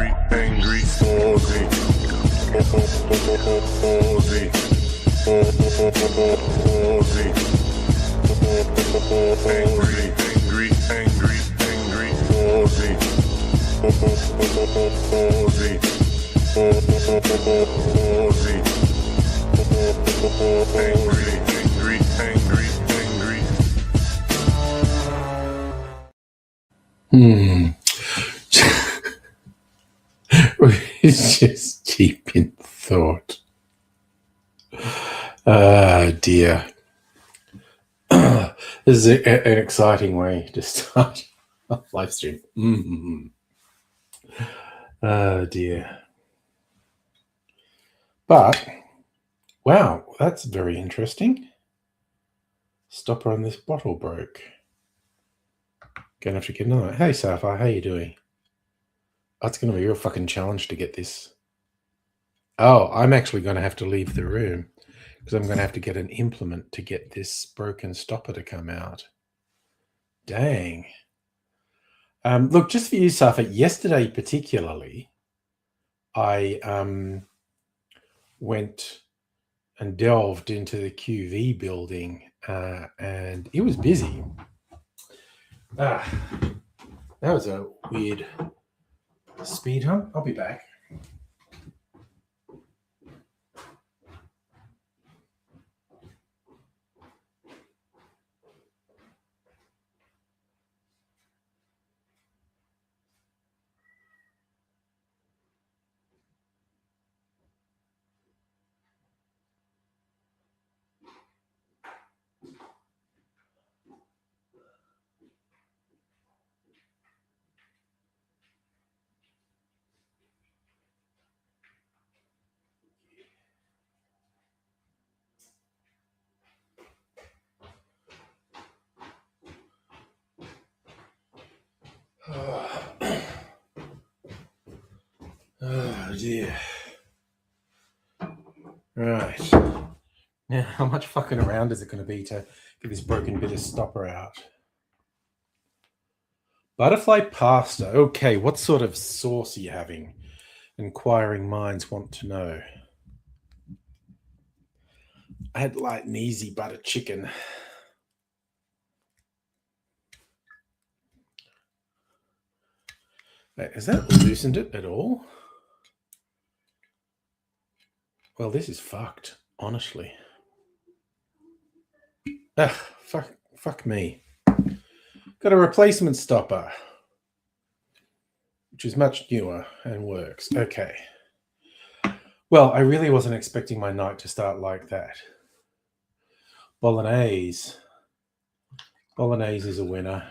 angry, Aussie, Aussie, Aussie, angry, Aussie, Aussie, angry. It's just deep in thought. Ah, dear. This is an exciting way to start a live stream. Oh, dear. But, wow, that's very interesting. Stopper on this bottle broke. Gonna have to get another. Hey, Sapphire, how you doing? That's going to be a real fucking challenge to get this. Oh, I'm actually going to have to leave the room because I'm going to have to get an implement to get this broken stopper to come out. Dang. Look, just for you, Safa, yesterday particularly, I went and delved into the QV building and it was busy. That was a weird speed hump. I'll be back. Oh, dear. Right. Now, how much fucking around is it going to be to get this broken bit of stopper out? Butterfly pasta. Okay, what sort of sauce are you having? Inquiring minds want to know. I had light and easy butter chicken. Has that loosened it at all? Well, this is fucked, honestly. Fuck me. Got a replacement stopper, which is much newer and works. Okay. Well, I really wasn't expecting my night to start like that. Bolognese. Bolognese is a winner.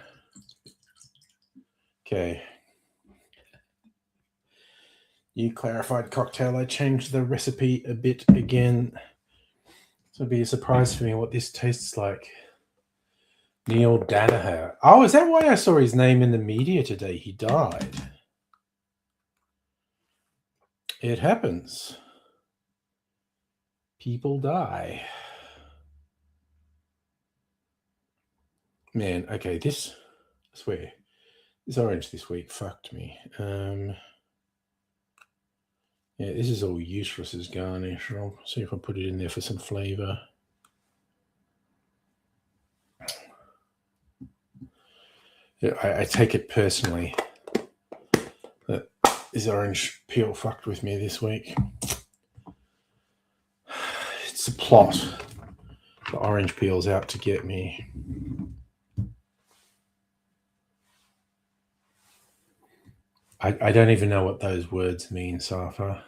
Okay. You clarified cocktail. I changed the recipe a bit again. So it'll be a surprise for me what this tastes like. Neil Danaher. Oh, is that why I saw his name in the media today? He died. It happens. People die. Man, okay, I swear, this orange this week fucked me. Yeah, this is all useless as garnish. I'll see if I put it in there for some flavor. Yeah, I take it personally that this orange peel fucked with me this week. It's a plot. The orange peel's out to get me. I don't even know what those words mean, Safa.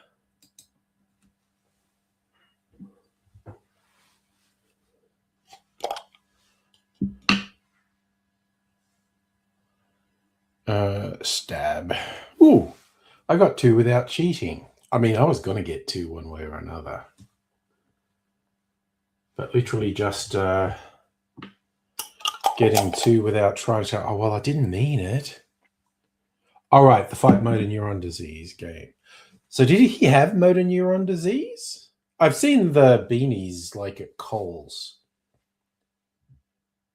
Stab. Ooh, I got 2 without cheating. I mean, I was going to get 2 one way or another. But literally just getting 2 without trying to... Oh, well, I didn't mean it. All right, the fight motor neuron disease game. So did he have motor neuron disease? I've seen the beanies like at Coles.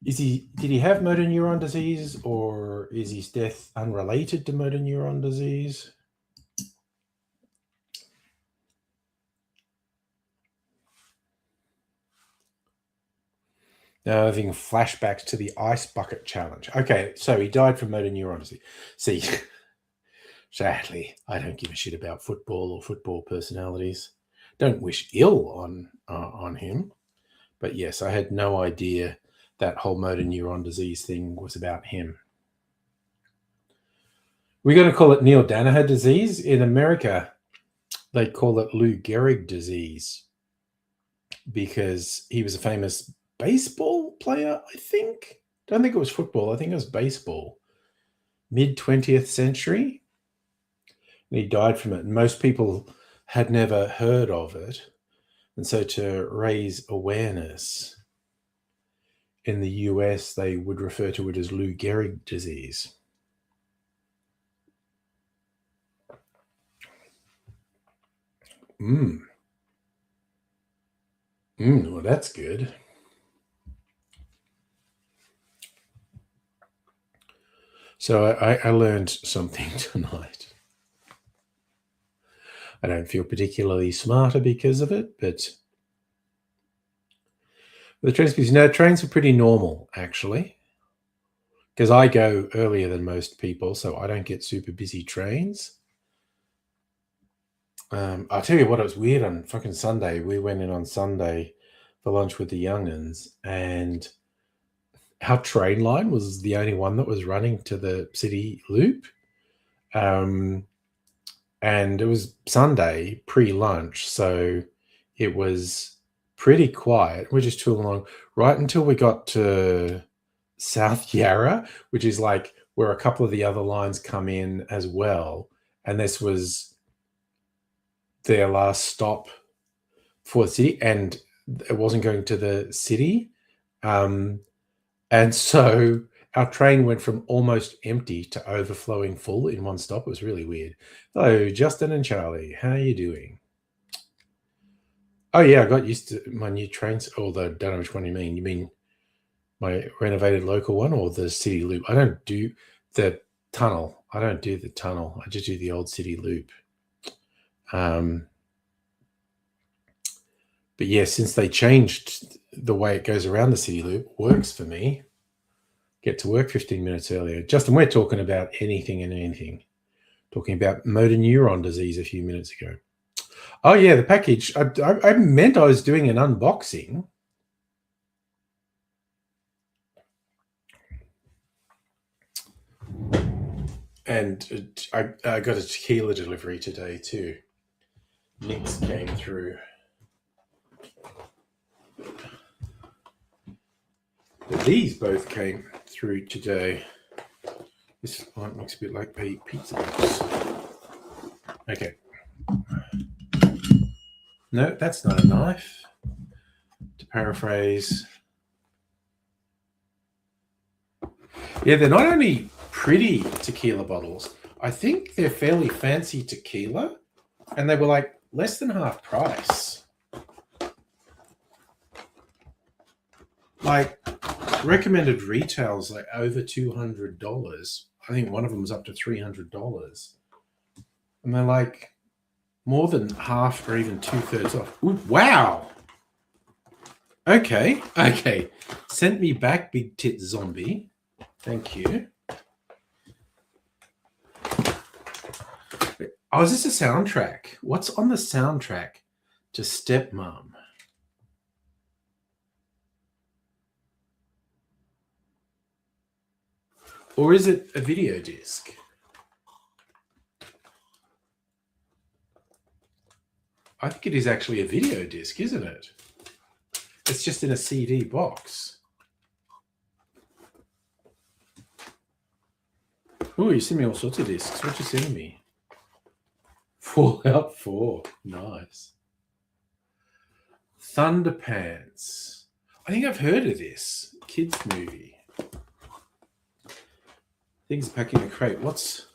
Did he have motor neuron disease, or is his death unrelated to motor neuron disease? Now, I think flashbacks to the ice bucket challenge. Okay, so he died from motor neuron disease. See, sadly, I don't give a shit about football or football personalities. Don't wish ill on him. But yes, I had no idea that whole motor neuron disease thing was about him. We're going to call it Neil Danaher disease. In America, they call it Lou Gehrig disease because he was a famous baseball player, I think. Don't think it was football. I think it was baseball. Mid-20th century. And he died from it. And most people had never heard of it. And so to raise awareness, in the US, they would refer to it as Lou Gehrig disease. Well, that's good. So I learned something tonight. I don't feel particularly smarter because of it, but the trains are pretty normal, actually, because I go earlier than most people, so I don't get super busy trains. I'll tell you what, it was weird on fucking Sunday. We went in on Sunday for lunch with the young'uns, and our train line was the only one that was running to the city loop. And it was Sunday pre-lunch, so it was pretty quiet. We're just tooling along right until we got to South Yarra, which is like where a couple of the other lines come in as well. And this was their last stop for the city, and it wasn't going to the city. And so our train went from almost empty to overflowing full in one stop. It was really weird. Hello, Justin and Charlie. How are you doing? Oh, yeah, I got used to my new trains, although I don't know which one you mean. You mean my renovated local one or the city loop? I don't do the tunnel. I don't do the tunnel. I just do the old city loop. But yeah, since they changed the way it goes around the city loop, works for me. Get to work 15 minutes earlier. Justin, we're talking about anything and anything. Talking about motor neuron disease a few minutes ago. Oh, yeah, the package. I meant I was doing an unboxing. And I got a tequila delivery today, too. Nick's came through. But these both came through today. This one looks a bit like a pizza box. Okay. No, that's not a knife. To paraphrase. Yeah, they're not only pretty tequila bottles. I think they're fairly fancy tequila. And they were like less than half price. Like recommended retails like over $200. I think one of them was up to $300. And they're like more than half or even 2/3 off. Ooh, wow. Okay. Sent me back, big tit zombie. Thank you. Oh, is this a soundtrack? What's on the soundtrack to Stepmom? Or is it a video disc? I think it is actually a video disc, isn't it? It's just in a CD box. Oh, you sent me all sorts of discs. What you sending me? Fallout 4. Nice. Thunderpants. I think I've heard of this. Kids movie. Things packing a crate. What's...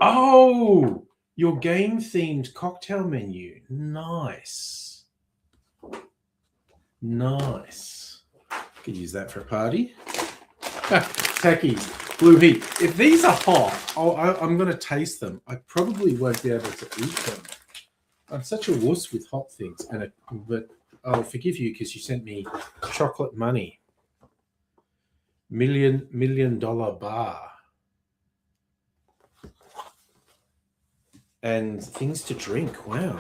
Oh! Your game-themed cocktail menu. Nice. Could use that for a party. Tackies. Blue Heat. If these are hot, I'm going to taste them. I probably won't be able to eat them. I'm such a wuss with hot things. But I'll forgive you because you sent me chocolate money. $1 million bar. And things to drink. Wow.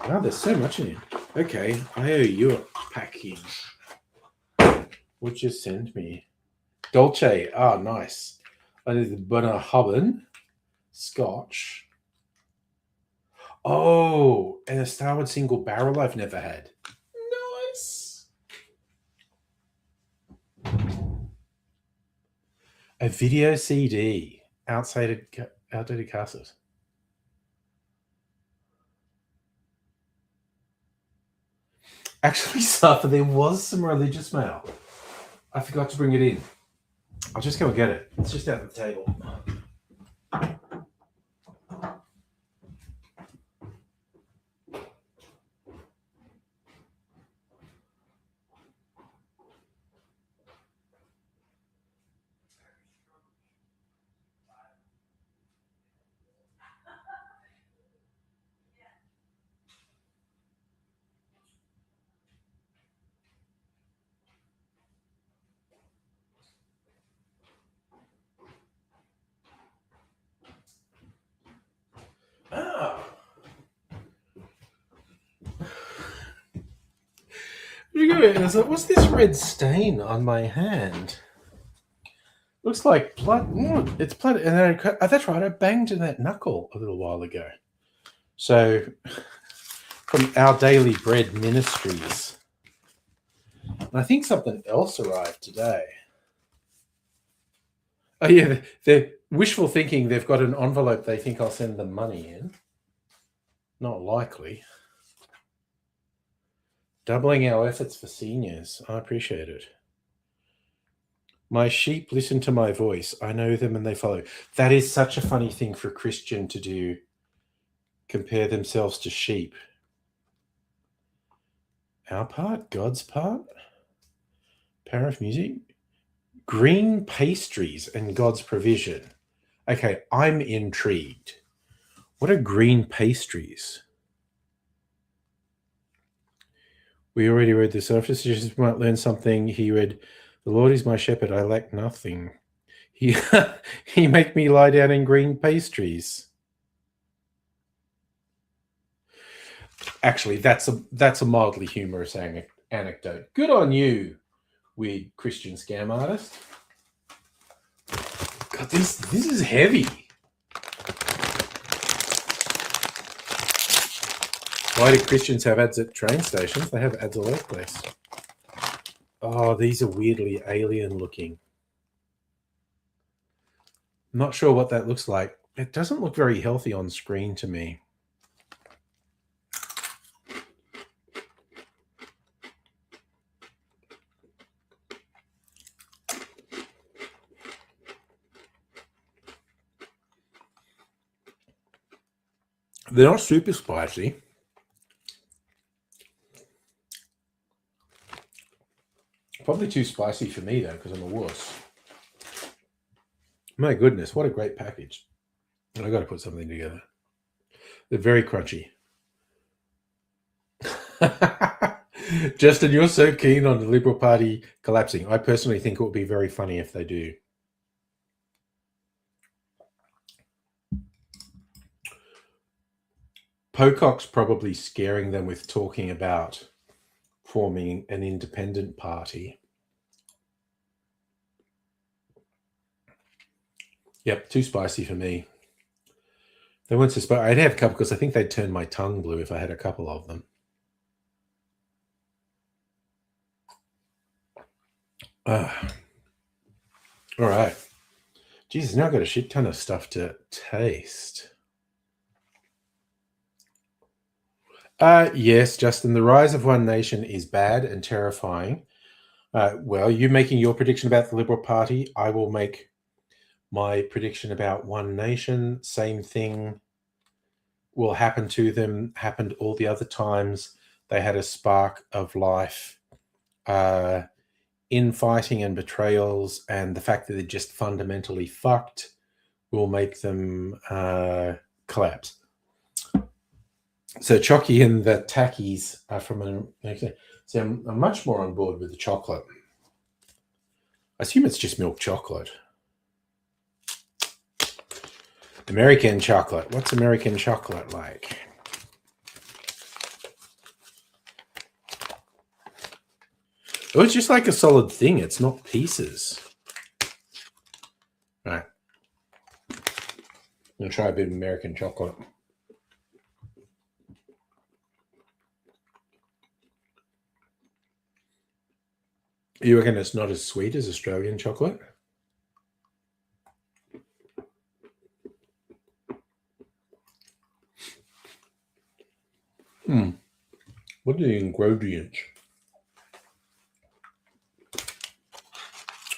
Wow, there's so much in it. Okay, I owe you a package. What'd you send me? Dolce. Ah, nice. I did the Bunnahabhain Scotch. Oh, and a Starward single barrel I've never had. Nice. A video CD. Outdated cassettes. Actually, Safa, there was some religious mail. I forgot to bring it in. I'll just go and get it. It's just out on the table. Oh. What's this red stain on my hand? Looks like blood. It's blood. And then that's right. I banged in that knuckle a little while ago. So, from Our Daily Bread Ministries. And I think something else arrived today. Oh, yeah. They're wishful thinking they've got an envelope they think I'll send them money in. Not likely. Doubling our efforts for seniors. I appreciate it. My sheep listen to my voice. I know them and they follow. That is such a funny thing for a Christian to do. Compare themselves to sheep. Our part? God's part? Power of music? Green pastries and God's provision. Okay, I'm intrigued. What are green pastries? We already read this. After suggestions we might learn something. He read, "The Lord is my shepherd, I lack nothing. He make me lie down in green pastries." Actually, that's a mildly humorous anecdote. Good on you, weird Christian scam artist. God, this is heavy. Why do Christians have ads at train stations? They have ads all over the place. Oh, these are weirdly alien looking. I'm not sure what that looks like. It doesn't look very healthy on screen to me. They're not super spicy. Probably too spicy for me, though, because I'm a wuss. My goodness, what a great package. I got to put something together. They're very crunchy. Justin, you're so keen on the Liberal Party collapsing. I personally think it would be very funny if they do. Pocock's probably scaring them with talking about forming an independent party. Yep, too spicy for me. They weren't so spicy. I'd have a couple because I think they'd turn my tongue blue if I had a couple of them. All right. Jesus, now I've got a shit ton of stuff to taste. Yes, Justin, the rise of one nation is bad and terrifying. Well, you making your prediction about the Liberal Party. I will make my prediction about one nation. Same thing will happen to them, happened all the other times they had a spark of life. Infighting and betrayals and the fact that they're just fundamentally fucked will make them collapse. So Chocky and the Tackies are from See, I'm much more on board with the chocolate. I assume it's just milk chocolate. American chocolate. What's American chocolate like? Oh, it's just like a solid thing. It's not pieces. All right. I'm going to try a bit of American chocolate. You reckon it's not as sweet as Australian chocolate? What are the ingredients?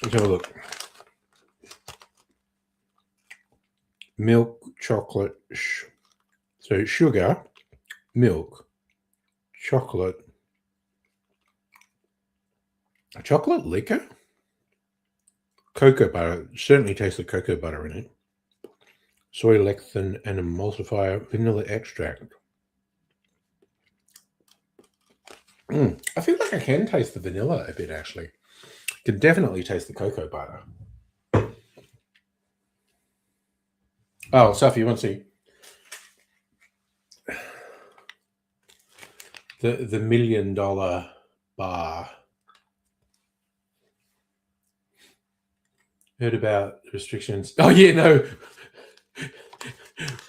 Let's have a look. Milk, chocolate, so sugar, milk, chocolate liquor, cocoa butter. Certainly tastes like cocoa butter in it. Soy lecithin and emulsifier, vanilla extract. I feel like I can taste the vanilla a bit, actually. Can definitely taste the cocoa butter. Oh, Sophie, you want to see the $1 million bar? Heard about restrictions? Oh yeah, no.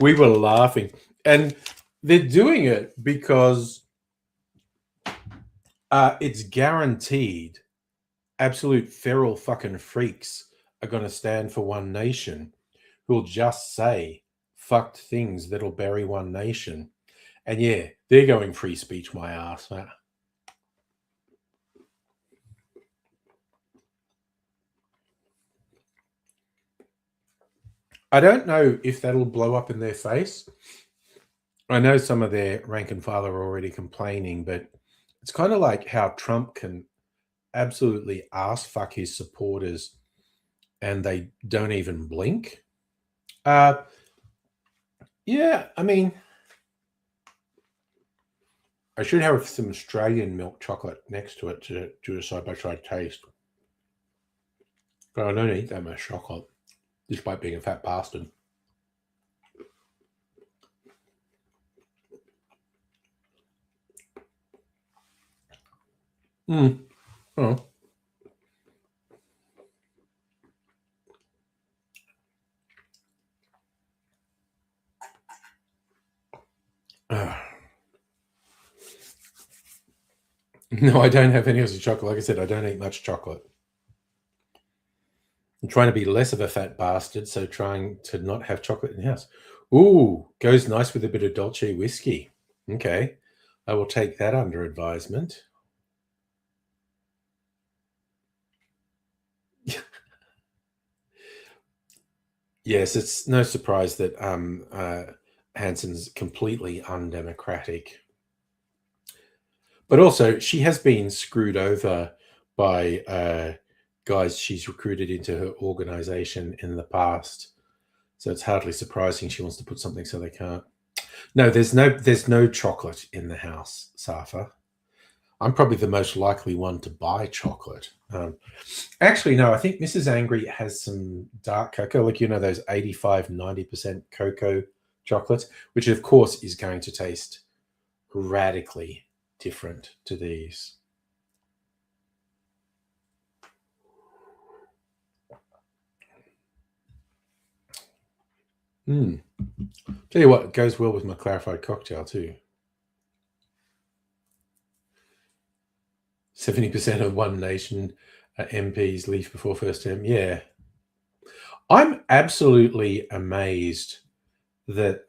We were laughing, and they're doing it because it's guaranteed absolute feral fucking freaks are going to stand for One Nation who'll just say fucked things that'll bury One Nation. And yeah, they're going free speech my ass, man. I don't know if that'll blow up in their face. I know some of their rank and file are already complaining, but it's kind of like how Trump can absolutely ass fuck his supporters and they don't even blink. Yeah, I mean, I should have some Australian milk chocolate next to it to do a side-by-side taste. But I don't eat that much chocolate, despite being a fat bastard. Oh. No, I don't have any of the chocolate. Like I said, I don't eat much chocolate. I'm trying to be less of a fat bastard, so trying to not have chocolate in the house. Ooh, goes nice with a bit of Dolce whiskey. Okay, I will take that under advisement. Yes, it's no surprise that Hanson's completely undemocratic. But also, she has been screwed over by guys she's recruited into her organization in the past. So it's hardly surprising she wants to put something so they can't. No, there's no chocolate in the house, Safa. I'm probably the most likely one to buy chocolate. Actually, no, I think Mrs. Angry has some dark cocoa, like, those 85, 90% cocoa chocolates, which of course is going to taste radically different to these. Tell you what, it goes well with my clarified cocktail too. 70% of One Nation MPs leave before first term. Yeah. I'm absolutely amazed that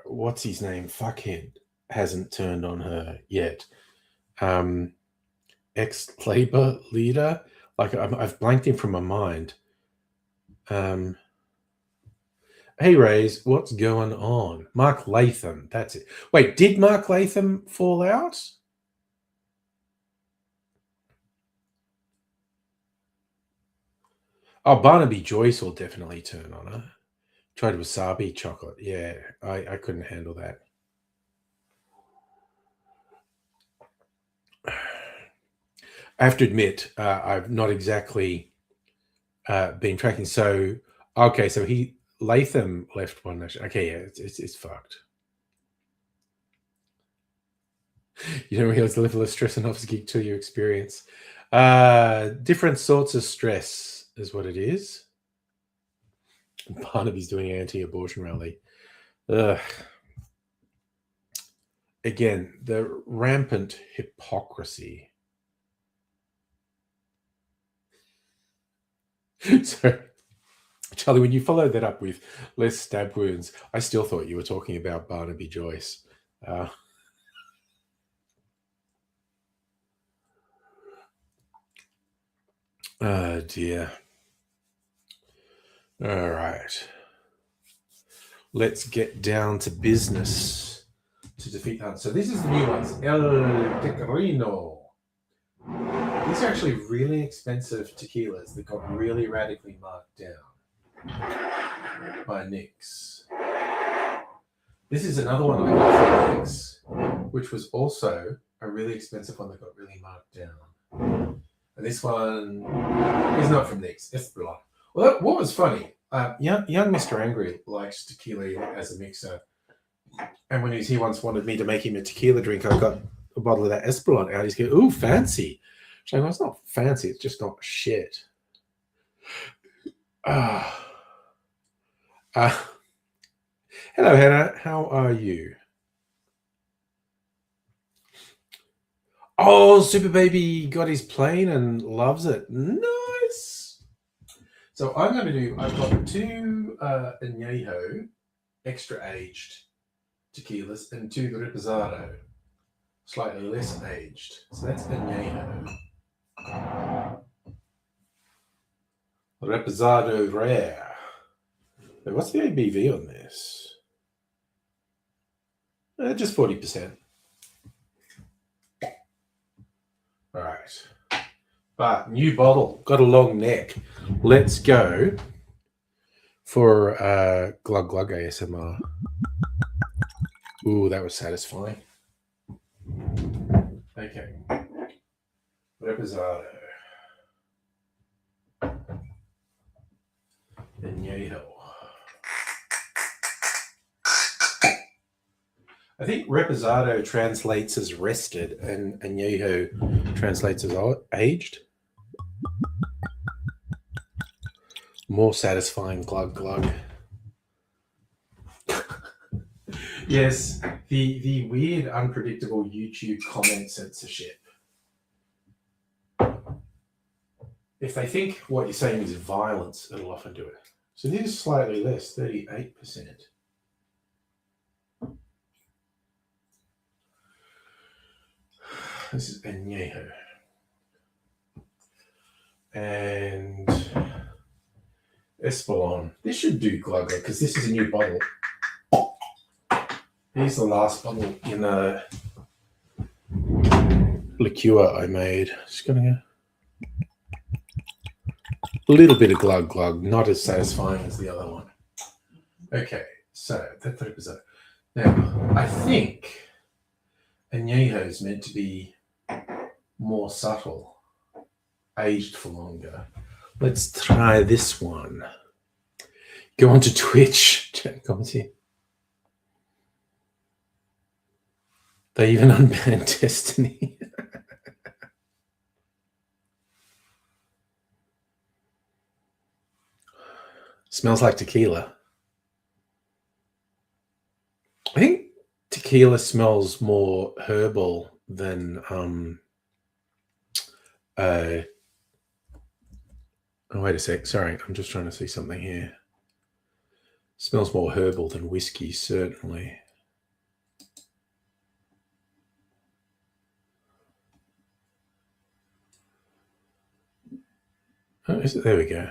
what's his name? Fuckhead hasn't turned on her yet. Ex-Labour leader. Like I've blanked him from my mind. Hey, Rays, what's going on? Mark Latham, that's it. Wait, did Mark Latham fall out? Oh, Barnaby Joyce will definitely turn on her. Tried wasabi chocolate. Yeah, I couldn't handle that. I have to admit, I've not exactly been tracking. So, okay, so Latham left one nation. Okay, yeah, it's fucked. You don't realize the level of stress an office gig till you experience. Different sorts of stress is what it is. Barnaby's doing an anti-abortion rally. Ugh. Again, the rampant hypocrisy. So, Charlie, when you followed that up with less stab wounds, I still thought you were talking about Barnaby Joyce. Oh, dear. All right. Let's get down to business to defeat Hunt. So this is the new ones. El Tequilino. These are actually really expensive tequilas that got really radically marked down by Nix. This is another one I got from Nix, which was also a really expensive one that got really marked down. And this one is not from Nix. It's blood. Well, what was funny, young Mr. Angry likes tequila as a mixer. And when he once wanted me to make him a tequila drink, I got a bottle of that Espolon out. He's going, ooh, fancy. So well, it's not fancy, it's just not shit. Hello, Hannah. How are you? Oh, Super Baby got his plane and loves it. Nice. So I've got two Añejo extra aged tequilas and two Reposado, slightly less aged. So that's Añejo. Reposado Rare. Wait, what's the ABV on this? Just 40%. All right. But new bottle, got a long neck. Let's go for Glug Glug ASMR. Ooh, that was satisfying. Okay. Reposado. Añejo. I think Reposado translates as rested and Añejo translates as aged. More satisfying glug glug. Yes, the weird, unpredictable YouTube comment censorship. If they think what you're saying is violence, it'll often do it. So this is slightly less, 38%. This is Añejo. And Espolon. This should do glugger because this is a new bottle. Here's the last bottle in a liqueur I made. Just gonna go. A little bit of glug glug, not as satisfying as the other one. Okay, so that's the episode. Now, I think Añejo is meant to be more subtle, aged for longer. Let's try this one. Go on to Twitch. Chat comments here. They even unbanned Destiny. Smells like tequila. I think tequila smells more herbal than oh, wait a sec. Sorry, I'm just trying to see something here. Smells more herbal than whiskey, certainly. Oh, is it? There we go.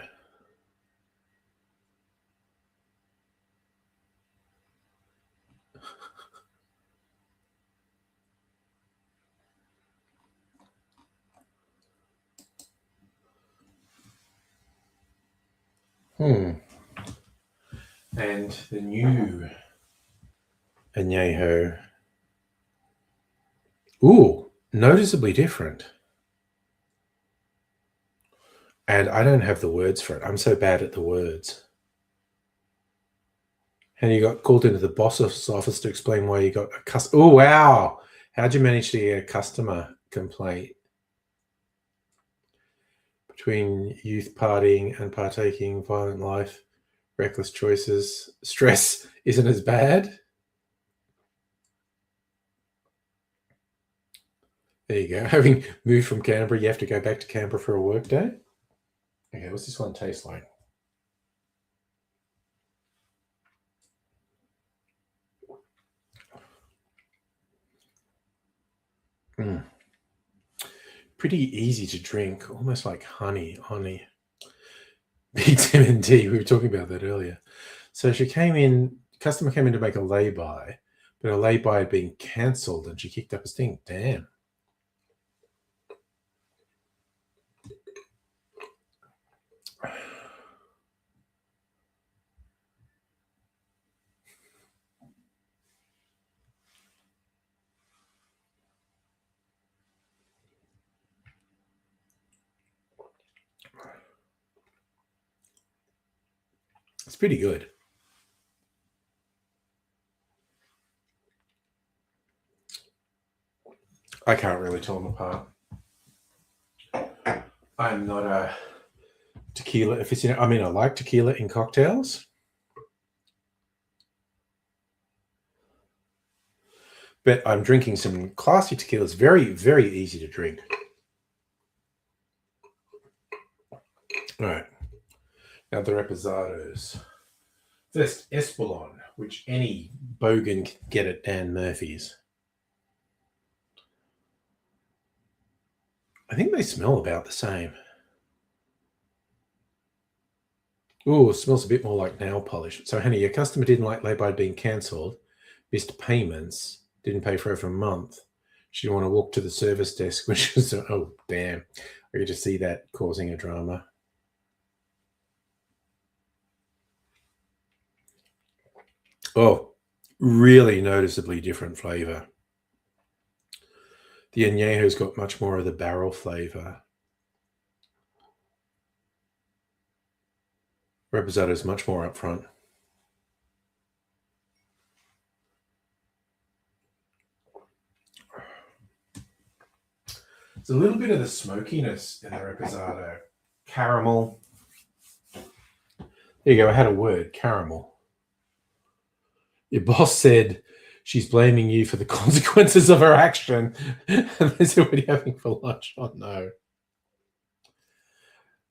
And the new Añejo. Ooh, noticeably different. And I don't have the words for it. I'm so bad at the words. And you got called into the boss's office to explain why you got a customer. Oh, wow. How'd you manage to get a customer complaint? Between youth partying and partaking, violent life, reckless choices, stress isn't as bad. There you go. Having moved from Canberra, you have to go back to Canberra for a work day. Okay, what's this one taste like? Pretty easy to drink, almost like honey. Vitamin D. We were talking about that earlier. So customer came in to make a lay-by, but her lay-by had been cancelled and she kicked up a stink. Damn. It's pretty good. I can't really tell them apart. I'm not a tequila aficionado. I mean, I like tequila in cocktails, but I'm drinking some classy tequilas. Very, very easy to drink. All right. Now the reposados. First, Espolon, which any bogan can get at Dan Murphy's. I think they smell about the same. Oh, it smells a bit more like nail polish. So, honey, your customer didn't like lay-by being cancelled, missed payments, didn't pay for over a month. She didn't want to walk to the service desk, which was, oh, damn. I could just see that causing a drama. Oh, really noticeably different flavor. The añejo's got much more of the barrel flavor. Reposado is much more upfront. There's a little bit of the smokiness in the reposado. Caramel. There you go. I had a word. Caramel. Your boss said she's blaming you for the consequences of her action. And they said, what are you having for lunch? Oh, no.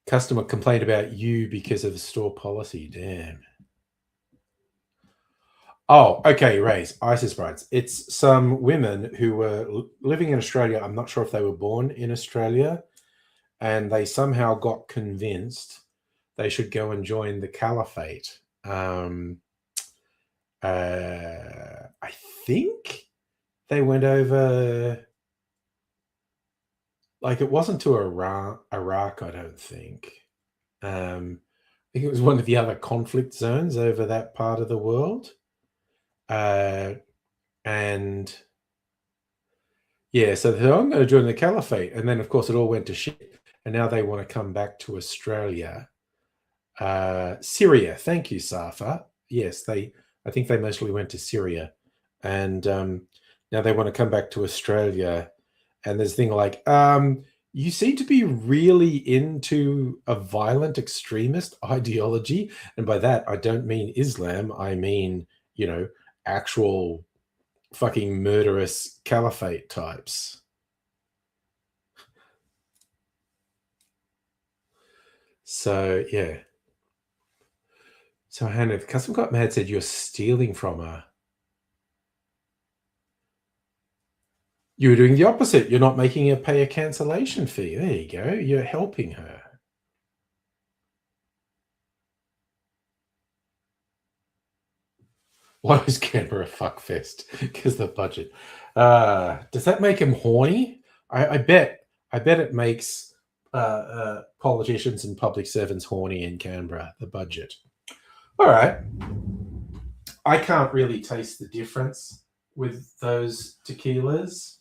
Customer complained about you because of the store policy. Damn. Oh, okay, Rays, ISIS brides. It's some women who were living in Australia. I'm not sure if they were born in Australia, and they somehow got convinced they should go and join the caliphate. I think they went over, like, it wasn't to Iraq, I don't think. I think it was one of the other conflict zones over that part of the world. And yeah, so they're, I'm going to join the caliphate. And then, of course, it all went to shit. And now they want to come back to Australia. Syria. Thank you, Safa. Yes, I think they mostly went to Syria. And now they want to come back to Australia. And there's a thing like, you seem to be really into a violent extremist ideology. And by that, I don't mean Islam. I mean, actual fucking murderous caliphate types. So, yeah. So, Hannah, the customer got mad, said you're stealing from her. You were doing the opposite. You're not making her pay a cancellation fee. There you go. You're helping her. Why was Canberra a fuckfest? Because the budget. Does that make him horny? I bet it makes politicians and public servants horny in Canberra, the budget. All right. I can't really taste the difference with those tequilas,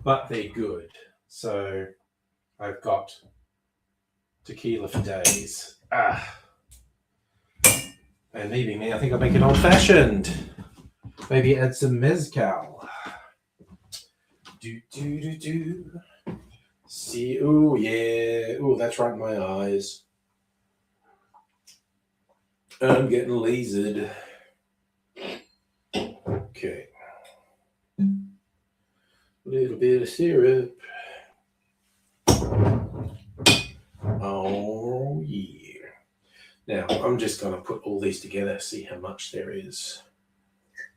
but they're good. So I've got Tequila for days. And leaving me, I think I'll make it old-fashioned. Maybe add some mezcal. Do. See, oh yeah. Oh, that's right in my eyes. I'm getting lasered. Okay. A little bit of syrup. Oh yeah. Now, I'm just going to put all these together, see how much there is.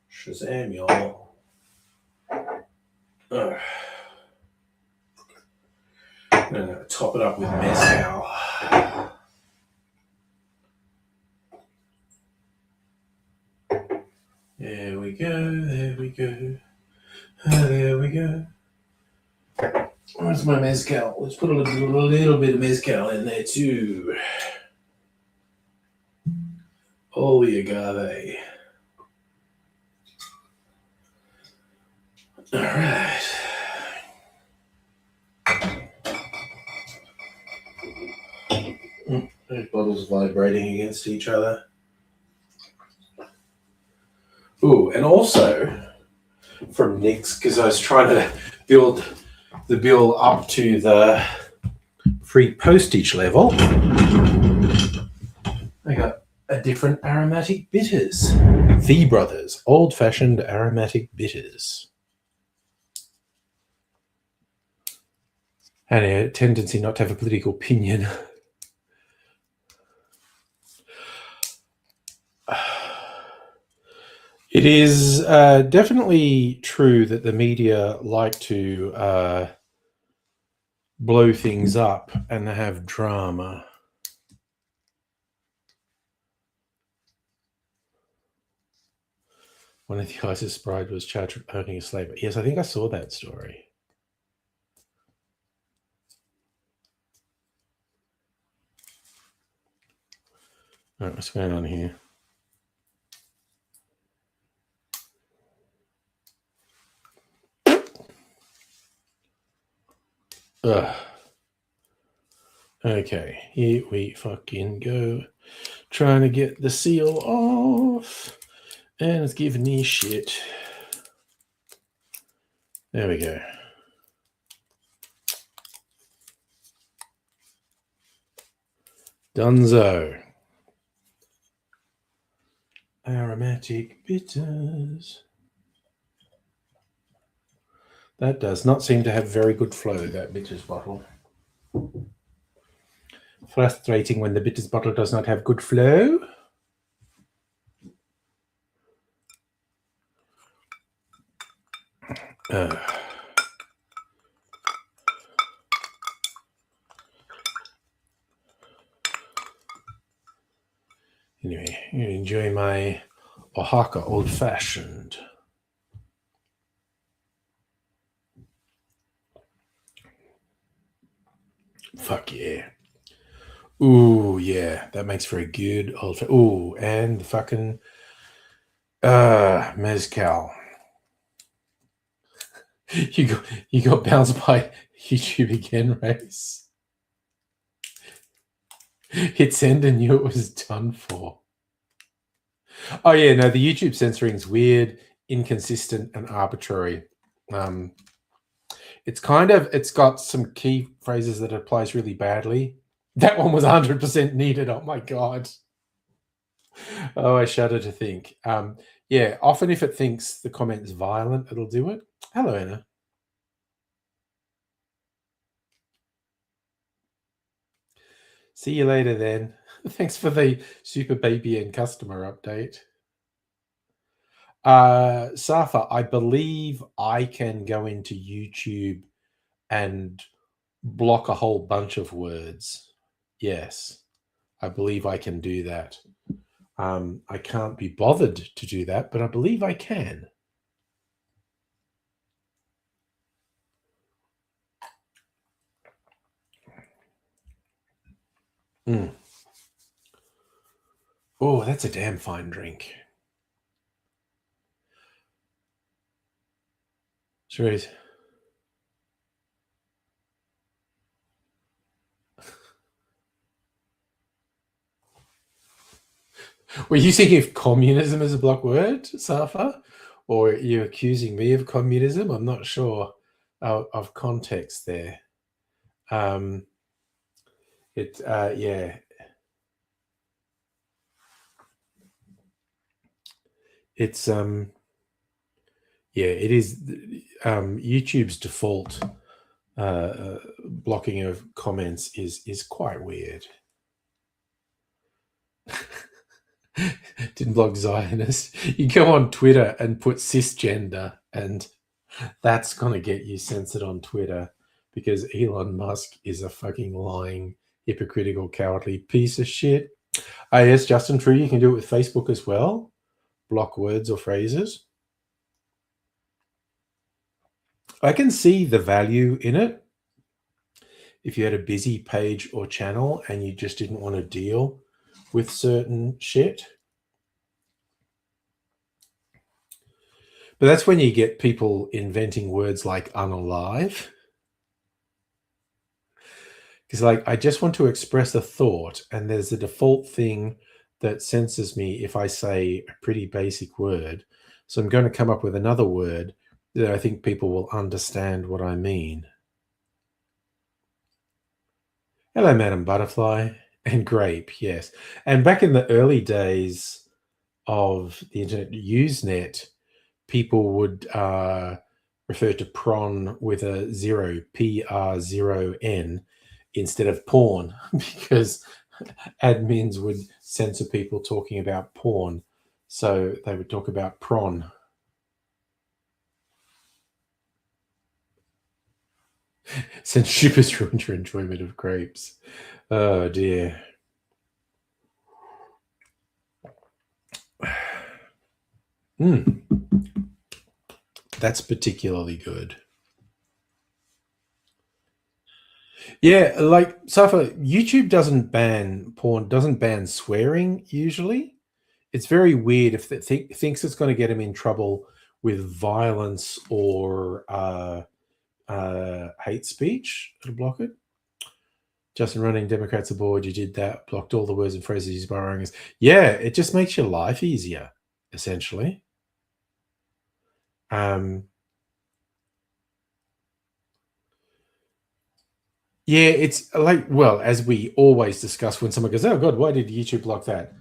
Shazam, y'all. I'm going to top it up with mezcal. There we go, there we go. There we go. Where's my mezcal? Let's put a little bit of mezcal in there too. Oh, the agave. All right. Those bottles vibrating against each other. Ooh, and also from Nick's, because I was trying to build the bill up to the free postage level, I got a different aromatic bitters. V Brothers, old-fashioned aromatic bitters. And a tendency not to have a political opinion. It is definitely true that the media like to blow things up and have drama. One of the ISIS bride was charged with owning a slave. Yes, I think I saw that story. All right, what's going on here? Ugh. Okay, here we fucking go. Trying to get the seal off. And it's giving me shit. There we go. Dunzo. Aromatic bitters. That does not seem to have very good flow, that bitters bottle. Frustrating when the bitters bottle does not have good flow. Anyway, I'm going to enjoy my Oaxaca old-fashioned. Fuck yeah. Ooh, yeah. That makes for a good old-fashioned. Ooh, and the fucking mezcal. You got bounced by YouTube again, Race. Hit send and knew it was done for. Oh yeah, no, the YouTube censoring is weird, inconsistent, and arbitrary. It's got some key phrases that it applies really badly. That one was 100% needed. Oh my god. Oh, I shudder to think. Yeah, often if it thinks the comment's violent, it'll do it. Hello, Anna. See you later then. Thanks for the super baby and customer update. Safa, I believe I can go into YouTube and block a whole bunch of words. Yes, I believe I can do that. I can't be bothered to do that, but I believe I can. Oh, that's a damn fine drink. Sure is. Were you thinking of communism as a block word, Safa? Or are you accusing me of communism? I'm not sure of context there. Yeah. It's it is YouTube's default blocking of comments is quite weird. Didn't block Zionist. You go on Twitter and put cisgender, and that's gonna get you censored on Twitter because Elon Musk is a fucking lying, hypocritical, cowardly piece of shit. Yes, Justin, true. You can do it with Facebook as well. Block words or phrases. I can see the value in it if you had a busy page or channel and you just didn't want to deal with certain shit. But that's when you get people inventing words like unalive. Because, like, I just want to express a thought, and there's a default thing that censors me if I say a pretty basic word. So I'm going to come up with another word that I think people will understand what I mean. Hello, Madam Butterfly. And grape, yes. And back in the early days of the internet Usenet, people would refer to prawn with a zero, PR0N, instead of porn, because admins would censor people talking about porn. So they would talk about prawn. Censorship has ruined your enjoyment of grapes. Oh dear. That's particularly good. Yeah, like Safa, YouTube doesn't ban porn, doesn't ban swearing usually. It's very weird if it thinks it's going to get him in trouble with violence or hate speech. It'll block it. Justin running Democrats aboard, you did that, blocked all the words and phrases used by wrongers. Yeah, it just makes your life easier, essentially. Yeah, it's like, well, as we always discuss when someone goes, oh God, why did YouTube block that?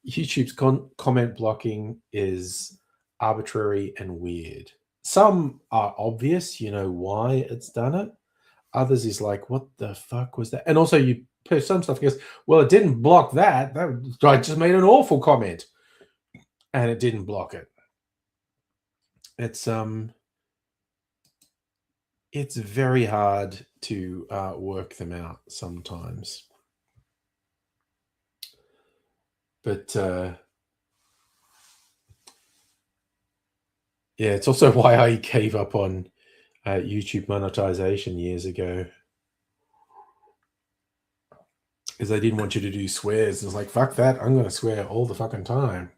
YouTube's comment blocking is arbitrary and weird. Some are obvious, you know why it's done it. Others is like, what the fuck was that? And also, you post some stuff goes, well, it didn't block that. I just made an awful comment, and it didn't block it. It's very hard to work them out sometimes. But yeah, it's also why I gave up on YouTube monetization years ago, because they didn't want you to do swears. It's like, fuck that, I'm going to swear all the fucking time.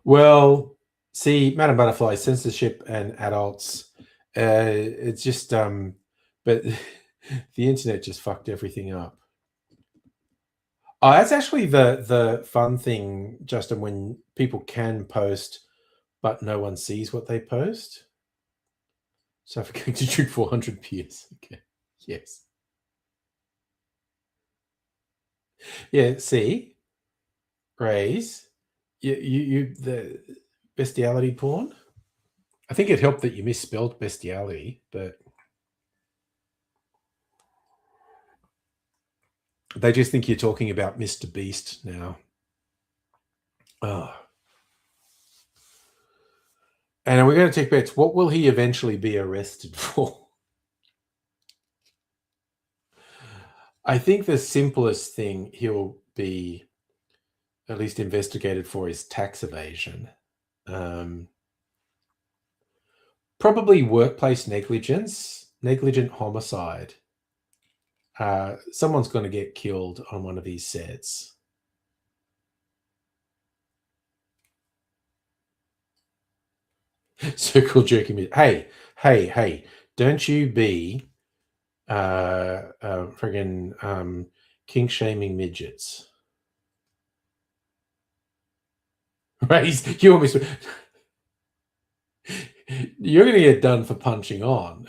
Well, see, Madam Butterfly, censorship and adults, it's just, but the internet just fucked everything up. Oh, that's actually the fun thing, Justin, when people can post, but no one sees what they post. So if we're going to shoot 400 peers, okay, yes, yeah. See, Raise, you the bestiality porn. I think it helped that you misspelled bestiality, but they just think you're talking about Mr. Beast now. Oh. And we're going to take bets. What will he eventually be arrested for? I think the simplest thing he'll be at least investigated for is tax evasion. Probably workplace negligence, negligent homicide. Someone's going to get killed on one of these sets. Circle jerking me. Hey! Don't you be friggin' kink shaming midgets. Right? You almost you're gonna get done for punching on.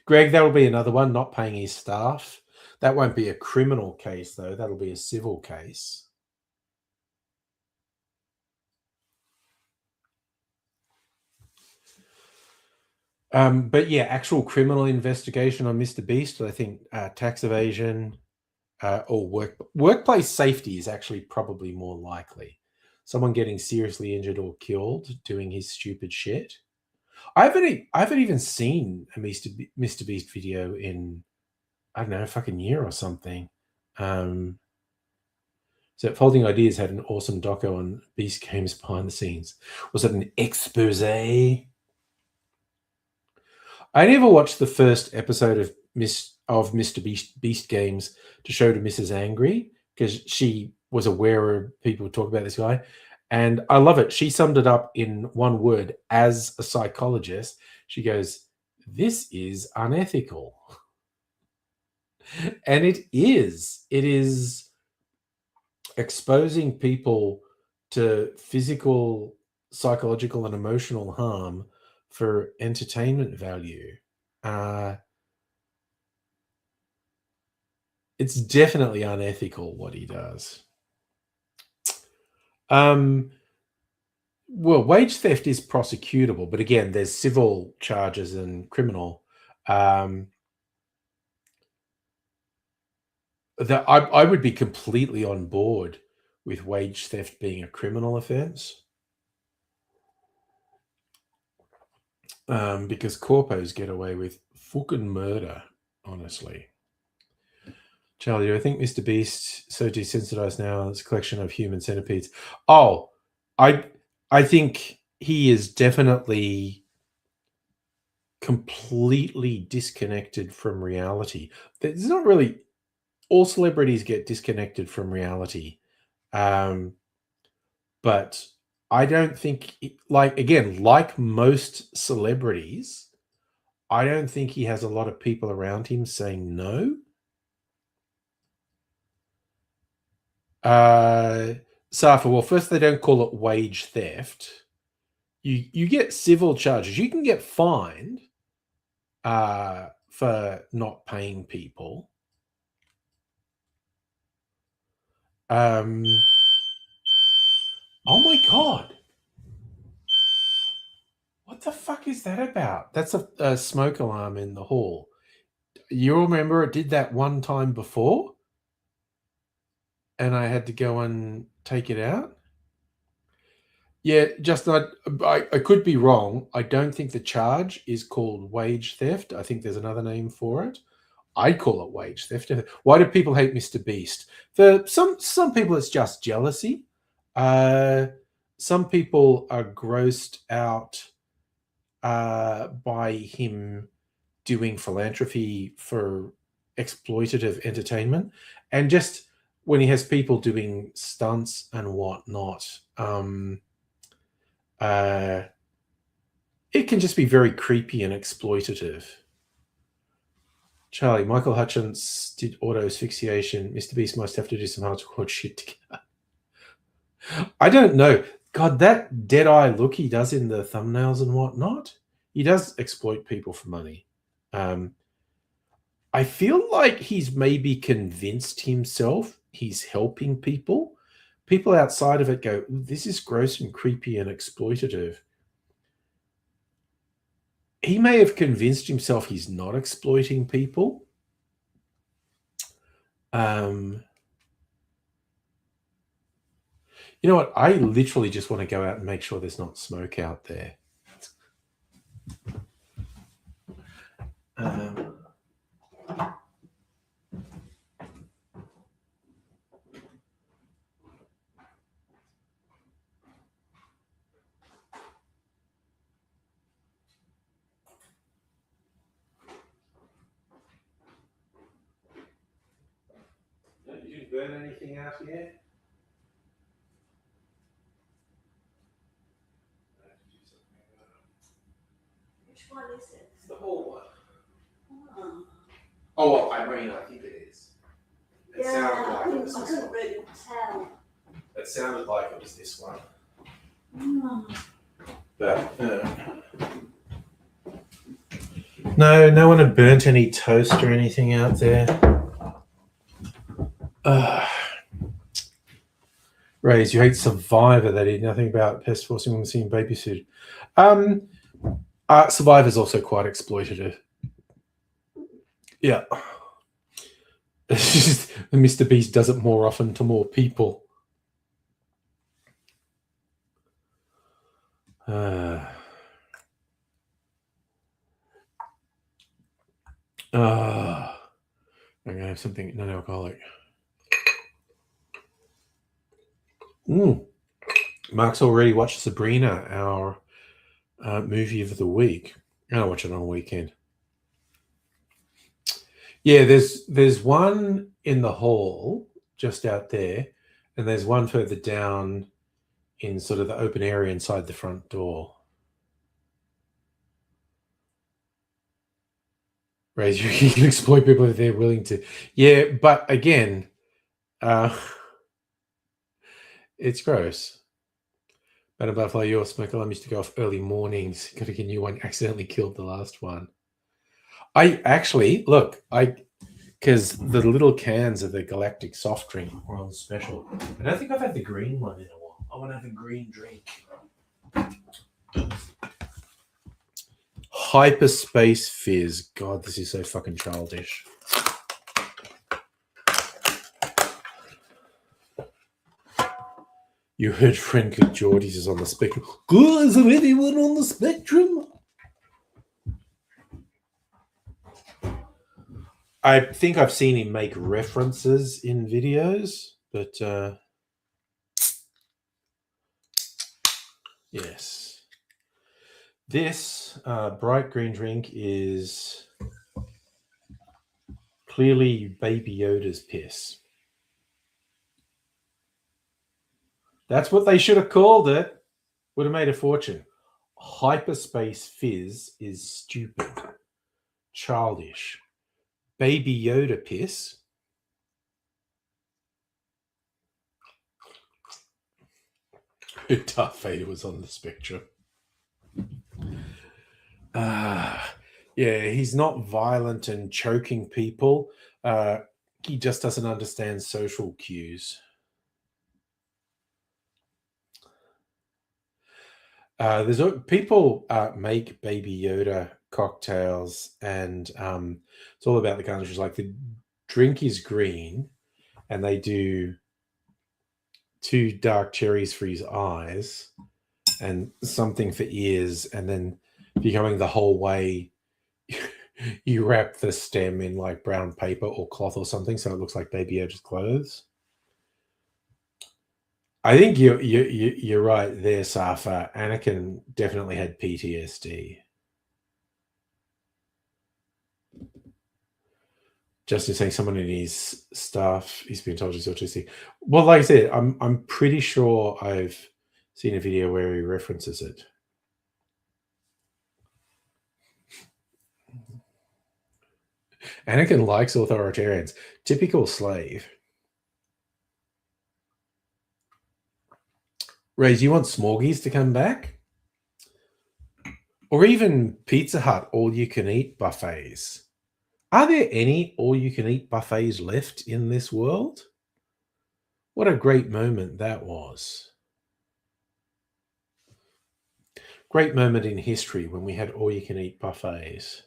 Greg, that'll be another one, not paying his staff. That won't be a criminal case though, that'll be a civil case. But yeah, actual criminal investigation on Mr. Beast. I think tax evasion or workplace safety is actually probably more likely. Someone getting seriously injured or killed doing his stupid shit. I haven't even seen a Mr. Beast video in I don't know, a fucking year or something. So Folding Ideas had an awesome doco on Beast Games behind the scenes. Was it an expose? I never watched the first episode of Mr. Beast Games to show to Mrs. Angry because she was aware of people talk about this guy. And I love it. She summed it up in one word as a psychologist. She goes, "This is unethical." And it is. It is exposing people to physical, psychological, and emotional harm for entertainment value. It's definitely unethical what he does. Well, wage theft is prosecutable, but again, there's civil charges and criminal. That I would be completely on board with wage theft being a criminal offense. Because corpos get away with fucking murder, honestly. Charlie, do I think Mr. Beast so desensitized now? It's a collection of human centipedes. Oh, I think he is definitely completely disconnected from reality. There's not really all celebrities get disconnected from reality. But I don't think like most celebrities, I don't think he has a lot of people around him saying no. Safa, well, first they don't call it wage theft. You get civil charges. You can get fined for not paying people. Oh my god. What the fuck is that about? That's a smoke alarm in the hall. You remember it did that one time before? And I had to go and take it out? Yeah, just not. I could be wrong. I don't think the charge is called wage theft. I think there's another name for it. I call it wage theft. Why do people hate Mr. Beast? For some people, it's just jealousy. Uh, some people are grossed out by him doing philanthropy for exploitative entertainment, and just when he has people doing stunts and whatnot. It can just be very creepy and exploitative. Charlie, Michael Hutchins did auto asphyxiation. Mr. Beast must have to do some hardcore shit together. I don't know. God, that dead eye look he does in the thumbnails and whatnot, he does exploit people for money. I feel like he's maybe convinced himself he's helping people. People outside of it go, "This is gross and creepy and exploitative." He may have convinced himself he's not exploiting people. You know what? I literally just want to go out and make sure there's not smoke out there. Did you burn anything out here? Which one is it? It's the whole one. Oh. Oh, well, I mean, I think it is. It Yeah, sounded I like it was couldn't this one. really tell. It sounded like it was this one. Mm. But no one had burnt any toast or anything out there. Rays, you hate Survivor. They did nothing about pest forcing women seeing baby food. Survivor's also quite exploitative. Yeah. It's just Mr. Beast does it more often to more people. I'm gonna have something non-alcoholic. Mark's already watched Sabrina, our movie of the week. I'll watch it on a weekend. Yeah, there's one in the hall just out there, and there's one further down in sort of the open area inside the front door. Raise you can exploit people if they're willing to. Yeah, but again, it's gross. Better Butterfly, your smoke alarm used to go off early mornings. Got to get a new one. Accidentally killed the last one. I actually look. Because the little cans of the Galactic soft drink were on special. I don't think I've had the green one in a while. I want to have a green drink. Hyperspace Fizz. God, this is so fucking childish. You heard Friendly Geordies is on the spectrum. Good, is there anyone on the spectrum? I think I've seen him make references in videos, but yes. This bright green drink is clearly Baby Yoda's piss. That's what they should have called it. Would have made a fortune. Hyperspace Fizz is stupid. Childish. Baby Yoda piss. Darth Vader was on the spectrum. Yeah, he's not violent and choking people. He just doesn't understand social cues. There's people make Baby Yoda cocktails, and it's all about the garnishes. Like the drink is green, and they do 2 dark cherries for his eyes, and something for ears, and then if you're going the whole way, you wrap the stem in like brown paper or cloth or something, so it looks like Baby Yoda's clothes. I think you're right there, Safa. Anakin definitely had PTSD. Justin saying someone in his staff, he's been told he's autistic. Well, like I said, I'm pretty sure I've seen a video where he references it. Anakin likes authoritarians. Typical slave. Ray, do you want Smorgies to come back? Or even Pizza Hut all-you-can-eat buffets? Are there any all-you-can-eat buffets left in this world? What a great moment that was. Great moment in history when we had all-you-can-eat buffets.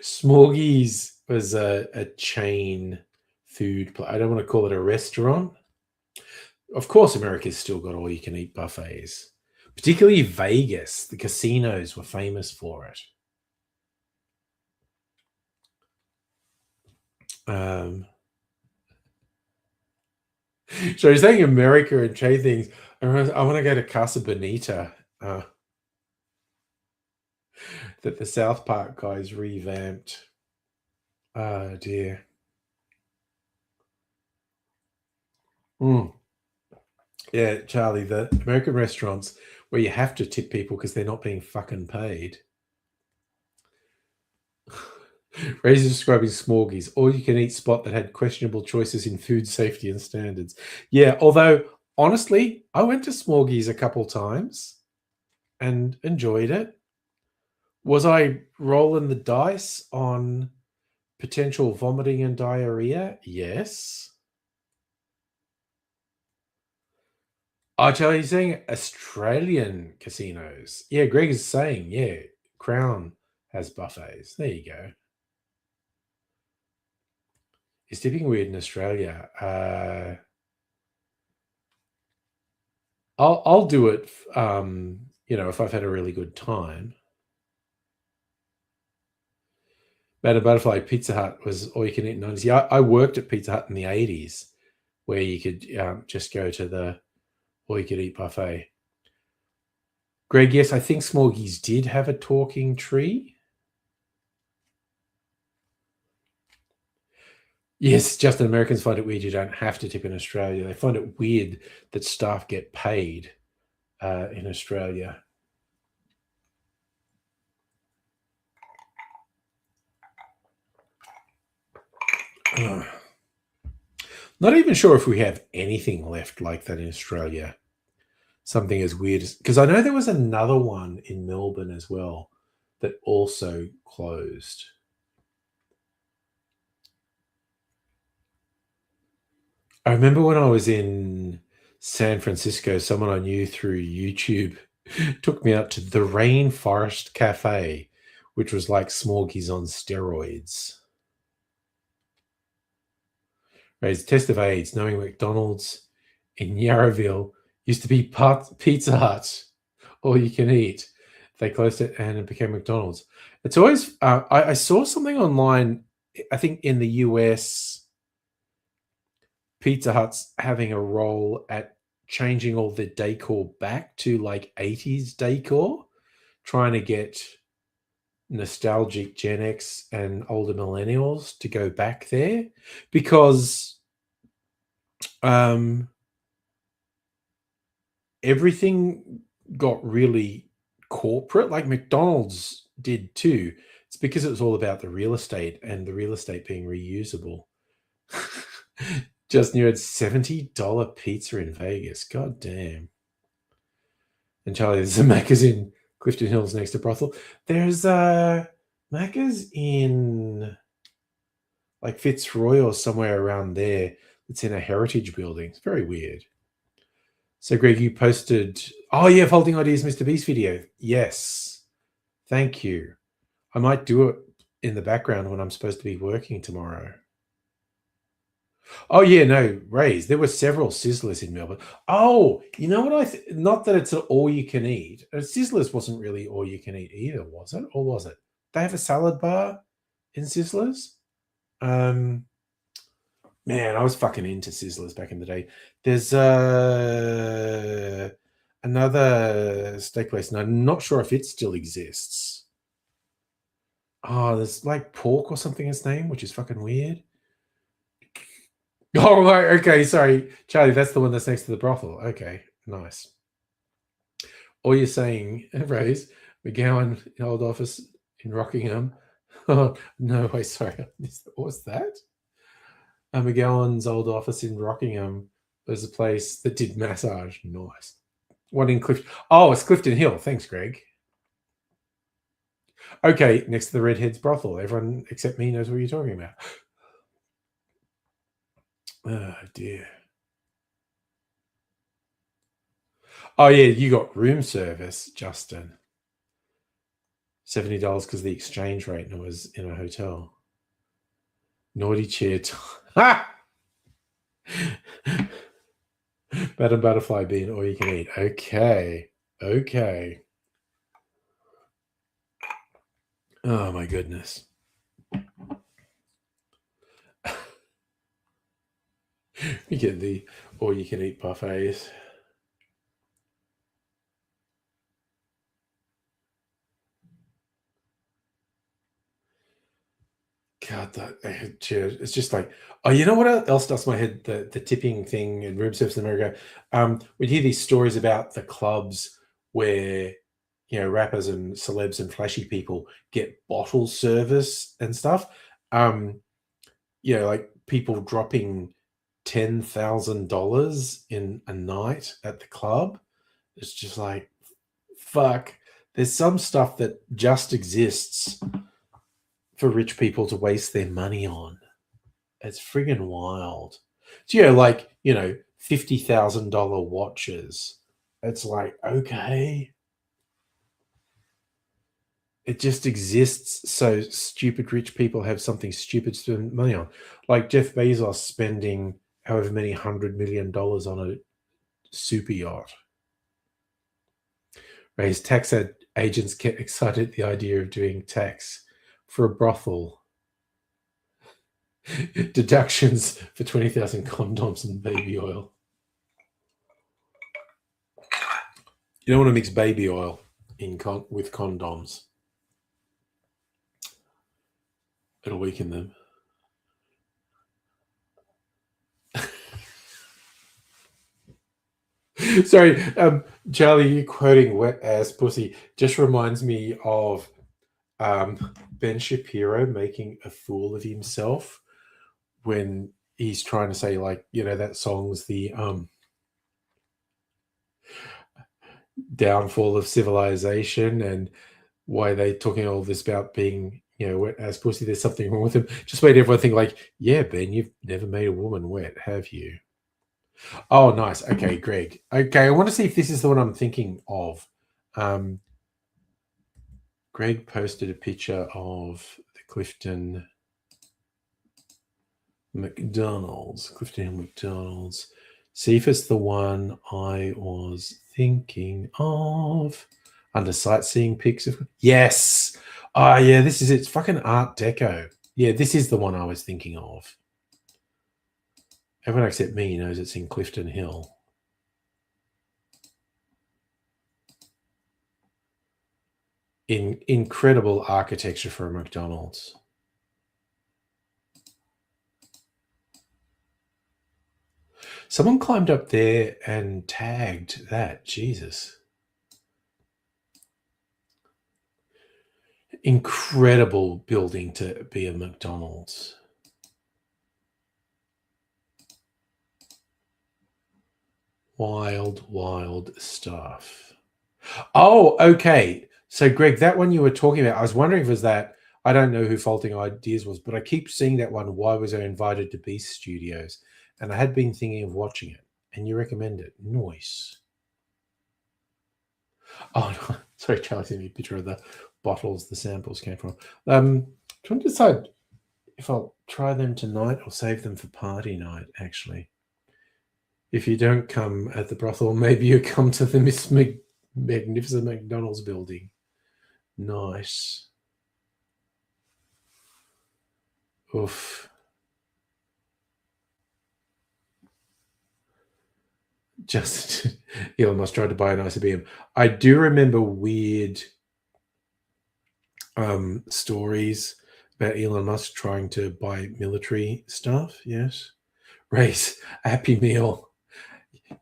Smorgies was a chain food place. I don't want to call it a restaurant. Of course, America's still got all-you-can-eat buffets. Particularly Vegas. The casinos were famous for it. So he's saying America and trade things. I want to go to Casa Bonita. That the South Park guys revamped. Oh dear. Yeah, Charlie, the American restaurants where you have to tip people because they're not being fucking paid. Ray is describing Smorgies, all you can eat spot that had questionable choices in food safety and standards. Yeah, although honestly, I went to Smorgies a couple times and enjoyed it. Was I rolling the dice on potential vomiting and diarrhea? Yes. Oh, Charlie, you're saying Australian casinos. Yeah, Greg is saying, yeah, Crown has buffets. There you go. Is tipping weird in Australia? I'll do it. If I've had a really good time. Madame Butterfly Pizza Hut was all you can eat in the 90s. Yeah, I worked at Pizza Hut in the 80s, where you could just go to the all you could eat buffet. Greg, yes, I think Smorgies did have a talking tree. Yes, just Americans find it weird you don't have to tip in Australia. They find it weird that staff get paid in Australia. Not even sure if we have anything left like that in Australia. Something as weird as, because I know there was another one in Melbourne as well that also closed. I remember when I was in San Francisco, someone I knew through YouTube took me out to the Rainforest Cafe, which was like Smorgies on steroids. Raised test of AIDS, knowing McDonald's in Yarraville used to be Pizza Hut, all you can eat. They closed it and it became McDonald's. It's always, I saw something online, I think in the US, Pizza Hut's having a role at changing all the decor back to like 80s decor, trying to get nostalgic Gen X and older millennials to go back there because everything got really corporate, like McDonald's did too. It's because it was all about the real estate and the real estate being reusable. Just knew it's $70 pizza in Vegas. God damn. And Charlie, there's a Macca's in Clifton Hills next to Brothel. There's Macca's in like Fitzroy or somewhere around there. It's in a heritage building. It's very weird. So, Greg, you posted, oh, yeah, Folding Ideas Mr. Beast video. Yes. Thank you. I might do it in the background when I'm supposed to be working tomorrow. Oh, yeah, no, Rays. There were several Sizzlers in Melbourne. Oh, you know what not that it's all you can eat. Sizzlers wasn't really all you can eat either, was it? Or was it? They have a salad bar in Sizzlers? Man, I was fucking into Sizzlers back in the day. There's another steak place, and I'm not sure if it still exists. Oh, there's like pork or something in its name, which is fucking weird. Oh, right, okay, sorry. Charlie, that's the one that's next to the brothel. Okay, nice. Or you're saying, Rose, McGowan old office in Rockingham. Oh, no, wait, sorry. What's that? McGowan's old office in Rockingham was a place that did massage. Nice. One in Clifton. Oh, it's Clifton Hill. Thanks, Greg. Okay, next to the Redheads brothel. Everyone except me knows what you're talking about. Oh, dear. Oh, yeah, you got room service, Justin. $70 because the exchange rate and it was in a hotel. Naughty chair time. Ha! Madam Butterfly bean, all you can eat. Okay. Okay. Oh, my goodness. You get the all you can eat buffets. God, God, it's just like, oh, you know what else does my head? The tipping thing in room service in America. We'd hear these stories about the clubs where, you know, rappers and celebs and flashy people get bottle service and stuff. You know, like people dropping $10,000 in a night at the club. It's just like, fuck. There's some stuff that just exists for rich people to waste their money on. It's friggin' wild. So, yeah, like, you know, $50,000 watches. It's like, okay. It just exists so stupid rich people have something stupid to spend money on. Like Jeff Bezos spending however many $100 million on a super yacht. Right? His tax agents get excited at the idea of doing tax for a brothel. Deductions for 20,000 condoms and baby oil. You don't want to mix baby oil with condoms. It'll weaken them. Sorry, Charlie, you quoting wet ass pussy just reminds me of Ben Shapiro making a fool of himself when he's trying to say, like, you know, that song's the downfall of civilization and why they talking all this about being, you know, wet ass pussy. There's something wrong with him. Just made everyone think like, yeah, Ben, you've never made a woman wet, have you? Oh, nice. Okay, Greg. Okay, I want to see if this is the one I'm thinking of. Greg posted a picture of the Clifton McDonald's. Clifton Hill McDonald's. See if it's the one I was thinking of. Under sightseeing pics of. Yes. Oh, yeah, this is it. It's fucking Art Deco. Yeah, this is the one I was thinking of. Everyone except me knows it's in Clifton Hill. Incredible architecture for a McDonald's. Someone climbed up there and tagged that. Jesus. Incredible building to be a McDonald's. Wild, wild stuff. Oh, okay. So, Greg, that one you were talking about, I was wondering if it was that. I don't know who Faulting Ideas was, but I keep seeing that one. Why was I invited to Beast Studios? And I had been thinking of watching it, and you recommend it. Nice. Oh, no. Sorry, Charlie sent me a picture of the bottles the samples came from. Trying to decide if I'll try them tonight or save them for party night, actually. If you don't come at the brothel, maybe you come to the Magnificent McDonald's building. Nice. Oof. Just Elon Musk tried to buy an ICBM. I do remember weird stories about Elon Musk trying to buy military stuff. Yes. Race, a Happy Meal.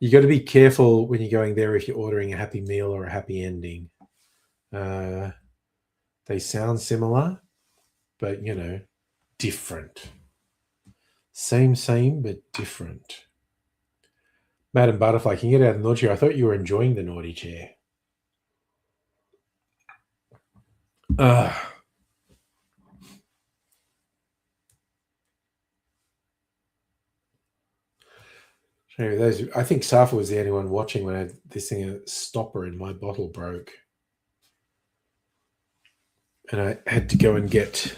You got to be careful when you're going there if you're ordering a Happy Meal or a happy ending. They sound similar, but, you know, different. Same, but different. Madam Butterfly, can you get out of the naughty chair? I thought you were enjoying the naughty chair. Anyway, I think Safa was the only one watching when I had this thing, a stopper in my bottle broke. And I had to go and get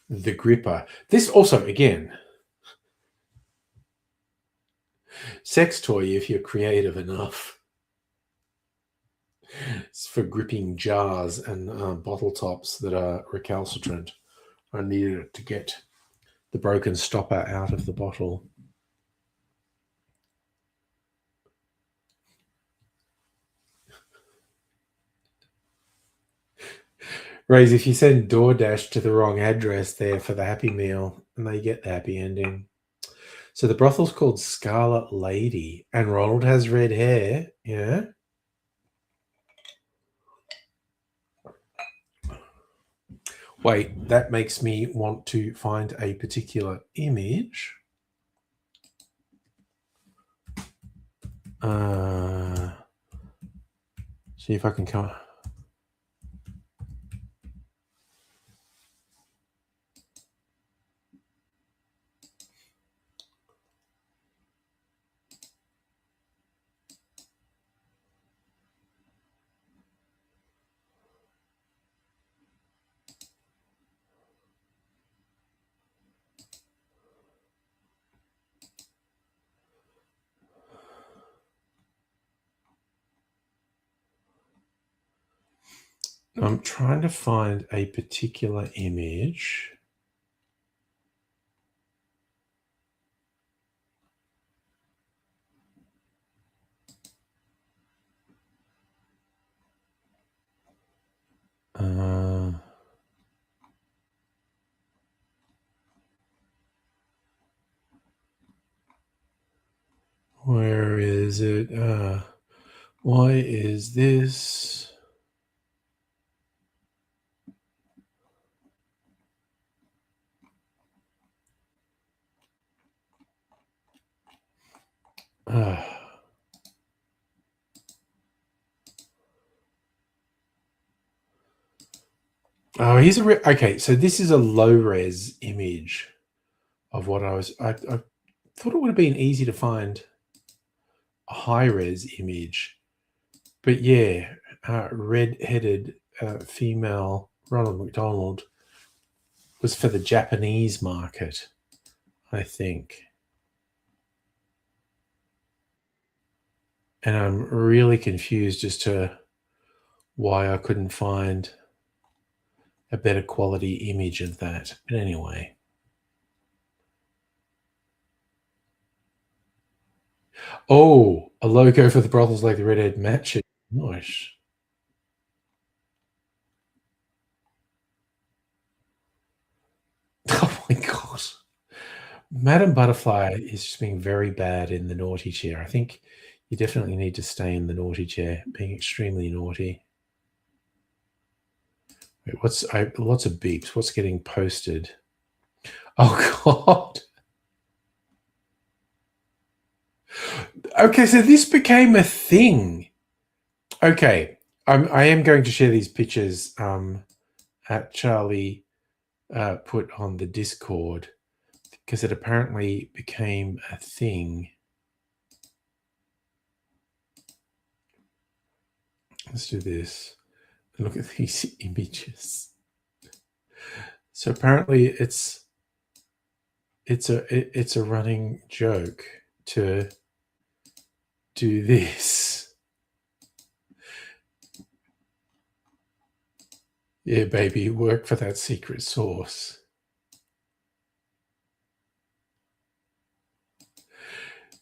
the gripper. This also, again, sex toy if you're creative enough. It's for gripping jars and bottle tops that are recalcitrant. I needed it to get the broken stopper out of the bottle. Ray's, if you send DoorDash to the wrong address there for the Happy Meal, and they get the happy ending. So the brothel's called Scarlet Lady, and Ronald has red hair. Yeah. Wait, that makes me want to find a particular image. See if I can come. I'm trying to find a particular image. Where is it? Why is this? Oh, here's a okay. So this is a low res image of what I thought it would have been easy to find a high res image, but yeah, red-headed female Ronald McDonald was for the Japanese market, I think. And I'm really confused as to why I couldn't find a better quality image of that. But anyway. Oh, a logo for the brothels like the redhead matches. Nice. Oh my god. Madam Butterfly is just being very bad in the naughty chair. I think you definitely need to stay in the naughty chair, being extremely naughty. Wait, lots of beeps. What's getting posted? Oh god. Okay, so this became a thing. Okay, I am going to share these pictures at Charlie put on the Discord because it apparently became a thing. Let's do this. Look at these images. So apparently it's a running joke to do this. Yeah, baby, work for that secret sauce.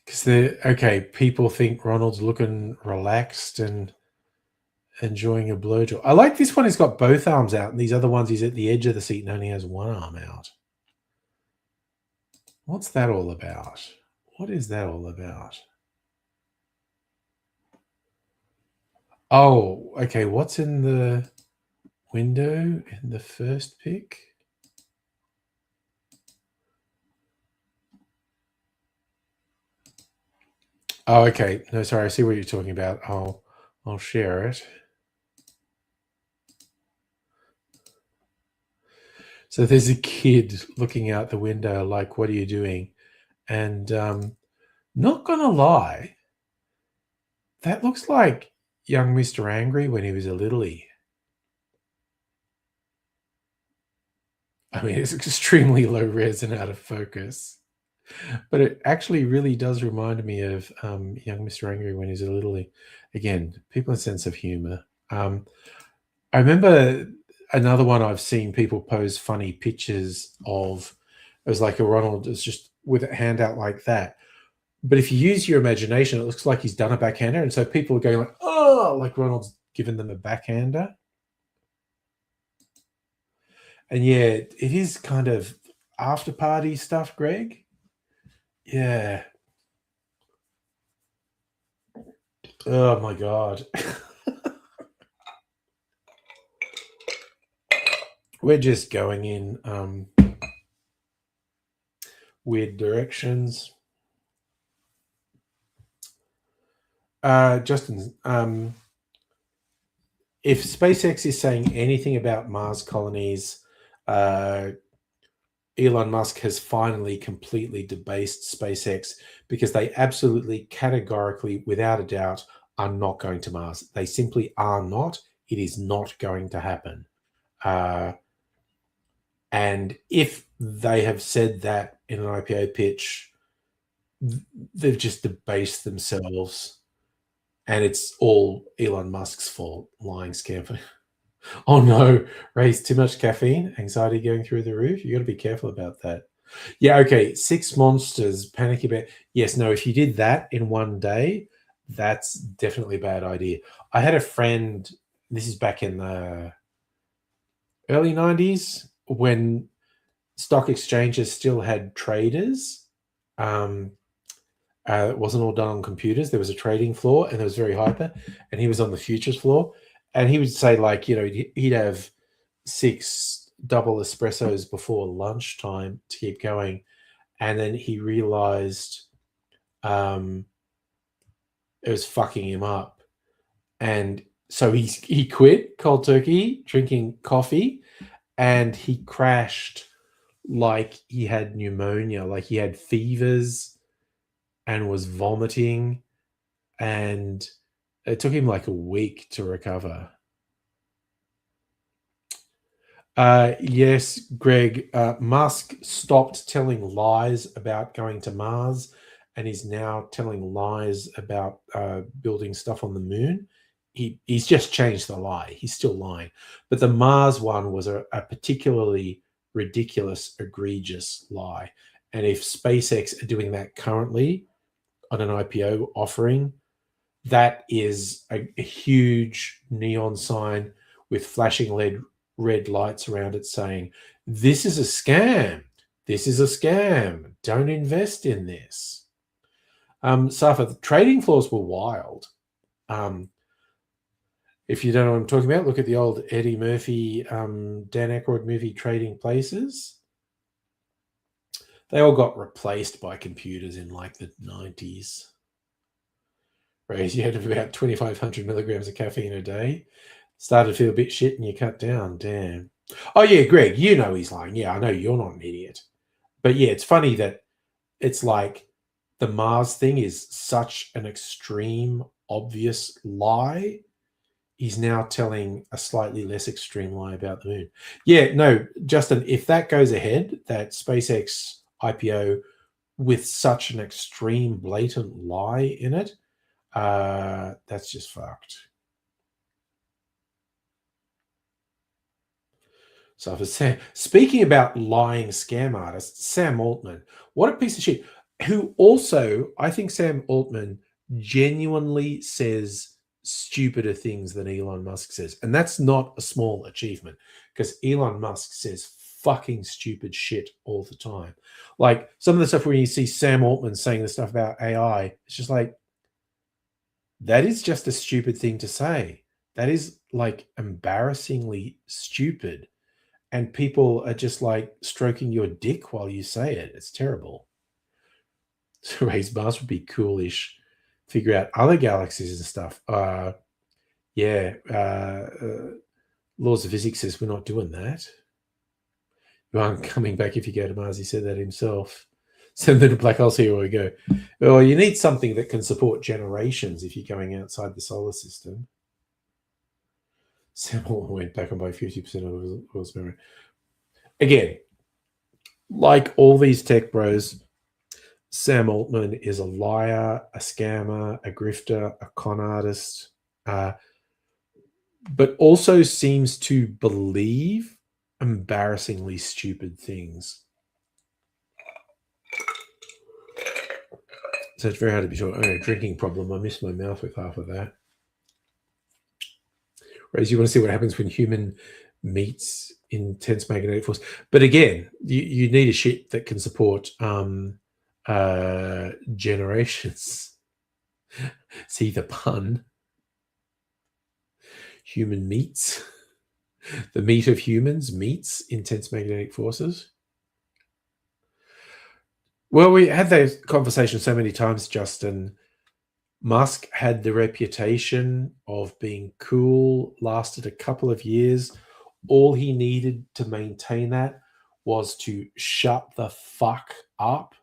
Because people think Ronald's looking relaxed and enjoying a blowjob. I like this one. He's got both arms out, and these other ones he's at the edge of the seat and only has one arm out. What's that all about? What is that all about? Oh, okay. What's in the window in the first pic? Oh, okay. No, sorry. I see what you're talking about. I'll share it. So there's a kid looking out the window like, what are you doing? And not gonna lie, that looks like young Mr. Angry when he was a littlie. I mean, it's extremely low res and out of focus. But it actually really does remind me of young Mr. Angry when he's a littlie. Again, people's sense of humor. I remember another one I've seen people post funny pictures of. It was like a Ronald is just with a hand out like that. But if you use your imagination, it looks like he's done a backhander. And so people are going like, oh, like Ronald's given them a backhander. And yeah, it is kind of after party stuff, Greg. Yeah. Oh my God. We're just going in weird directions. Justin, if SpaceX is saying anything about Mars colonies, Elon Musk has finally completely debased SpaceX because they absolutely, categorically, without a doubt, are not going to Mars. They simply are not. It is not going to happen. And if they have said that in an IPO pitch, they've just debased themselves. And it's all Elon Musk's fault, lying scam. Oh no, Ray's too much caffeine, anxiety going through the roof. You got to be careful about that. Yeah, okay. 6 monsters, panic about. Yes, no, if you did that in one day, that's definitely a bad idea. I had a friend, this is back in the early 90s, when stock exchanges still had traders. It wasn't all done on computers. There was a trading floor, and there was very hyper, and he was on the futures floor. And he would say, like, he'd have 6 double espressos before lunchtime to keep going. And then he realized it was fucking him up. And so he quit cold turkey, drinking coffee, and he crashed like he had pneumonia, like he had fevers and was vomiting. And it took him like a week to recover. Yes, Greg, Musk stopped telling lies about going to Mars and is now telling lies about building stuff on the moon. He's just changed the lie. He's still lying. But the Mars one was a particularly ridiculous, egregious lie. And if SpaceX are doing that currently on an IPO offering, that is a huge neon sign with flashing red lights around it saying, this is a scam. This is a scam. Don't invest in this. Safa, the trading floors were wild. If you don't know what I'm talking about, look at the old Eddie Murphy, Dan Aykroyd movie Trading Places. They all got replaced by computers in like the 90s. Whereas you had about 2,500 milligrams of caffeine a day. Started to feel a bit shit and you cut down. Damn. Oh, yeah, Greg, you know he's lying. Yeah, I know you're not an idiot. But yeah, it's funny that it's like the Mars thing is such an extreme, obvious lie. He's now telling a slightly less extreme lie about the moon. Yeah, no, Justin, if that goes ahead, that SpaceX IPO with such an extreme, blatant lie in it, that's just fucked. So for Sam, speaking about lying scam artists, Sam Altman, what a piece of shit. Who also, I think Sam Altman genuinely says stupider things than Elon Musk says. And that's not a small achievement because Elon Musk says fucking stupid shit all the time. Like some of the stuff where you see Sam Altman saying the stuff about AI, it's just like, that is just a stupid thing to say. That is like embarrassingly stupid. And people are just like stroking your dick while you say it. It's terrible. So raise Mars would be coolish. Figure out other galaxies and stuff. Laws of physics says we're not doing that. You aren't coming back if you go to Mars. He said that himself. Send them to black holes. Here we go. Well, you need something that can support generations if you're going outside the solar system. Sam went back on by 50% of his memory. Again, like all these tech bros, Sam Altman is a liar, a scammer, a grifter, a con artist, but also seems to believe embarrassingly stupid things. So it's very hard to be sure. Oh, drinking problem. I missed my mouth with half of that. Whereas you want to see what happens when human meets intense magnetic force. But again, you need a ship that can support generations. See the pun? Human meats. The meat of humans meets intense magnetic forces. Well, we had that conversation so many times, Justin. Musk had the reputation of being cool, lasted a couple of years. All he needed to maintain that was to shut the fuck up.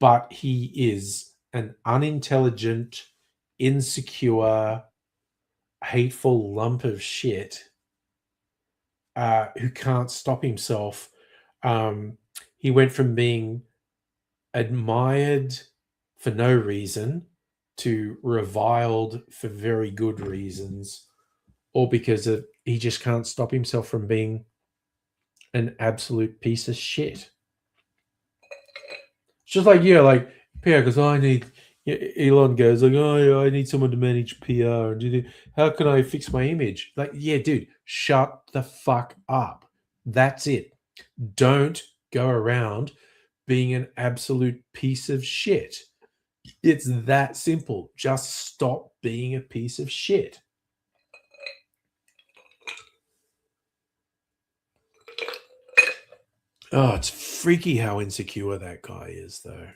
But he is an unintelligent, insecure, hateful lump of shit who can't stop himself. He went from being admired for no reason to reviled for very good reasons, or because he just can't stop himself from being an absolute piece of shit. It's just like, like PR, because I need, Elon goes like, oh, yeah, I need someone to manage PR. And how can I fix my image? Like, yeah, dude, shut the fuck up. That's it. Don't go around being an absolute piece of shit. It's that simple. Just stop being a piece of shit. Oh, it's freaky how insecure that guy is, though.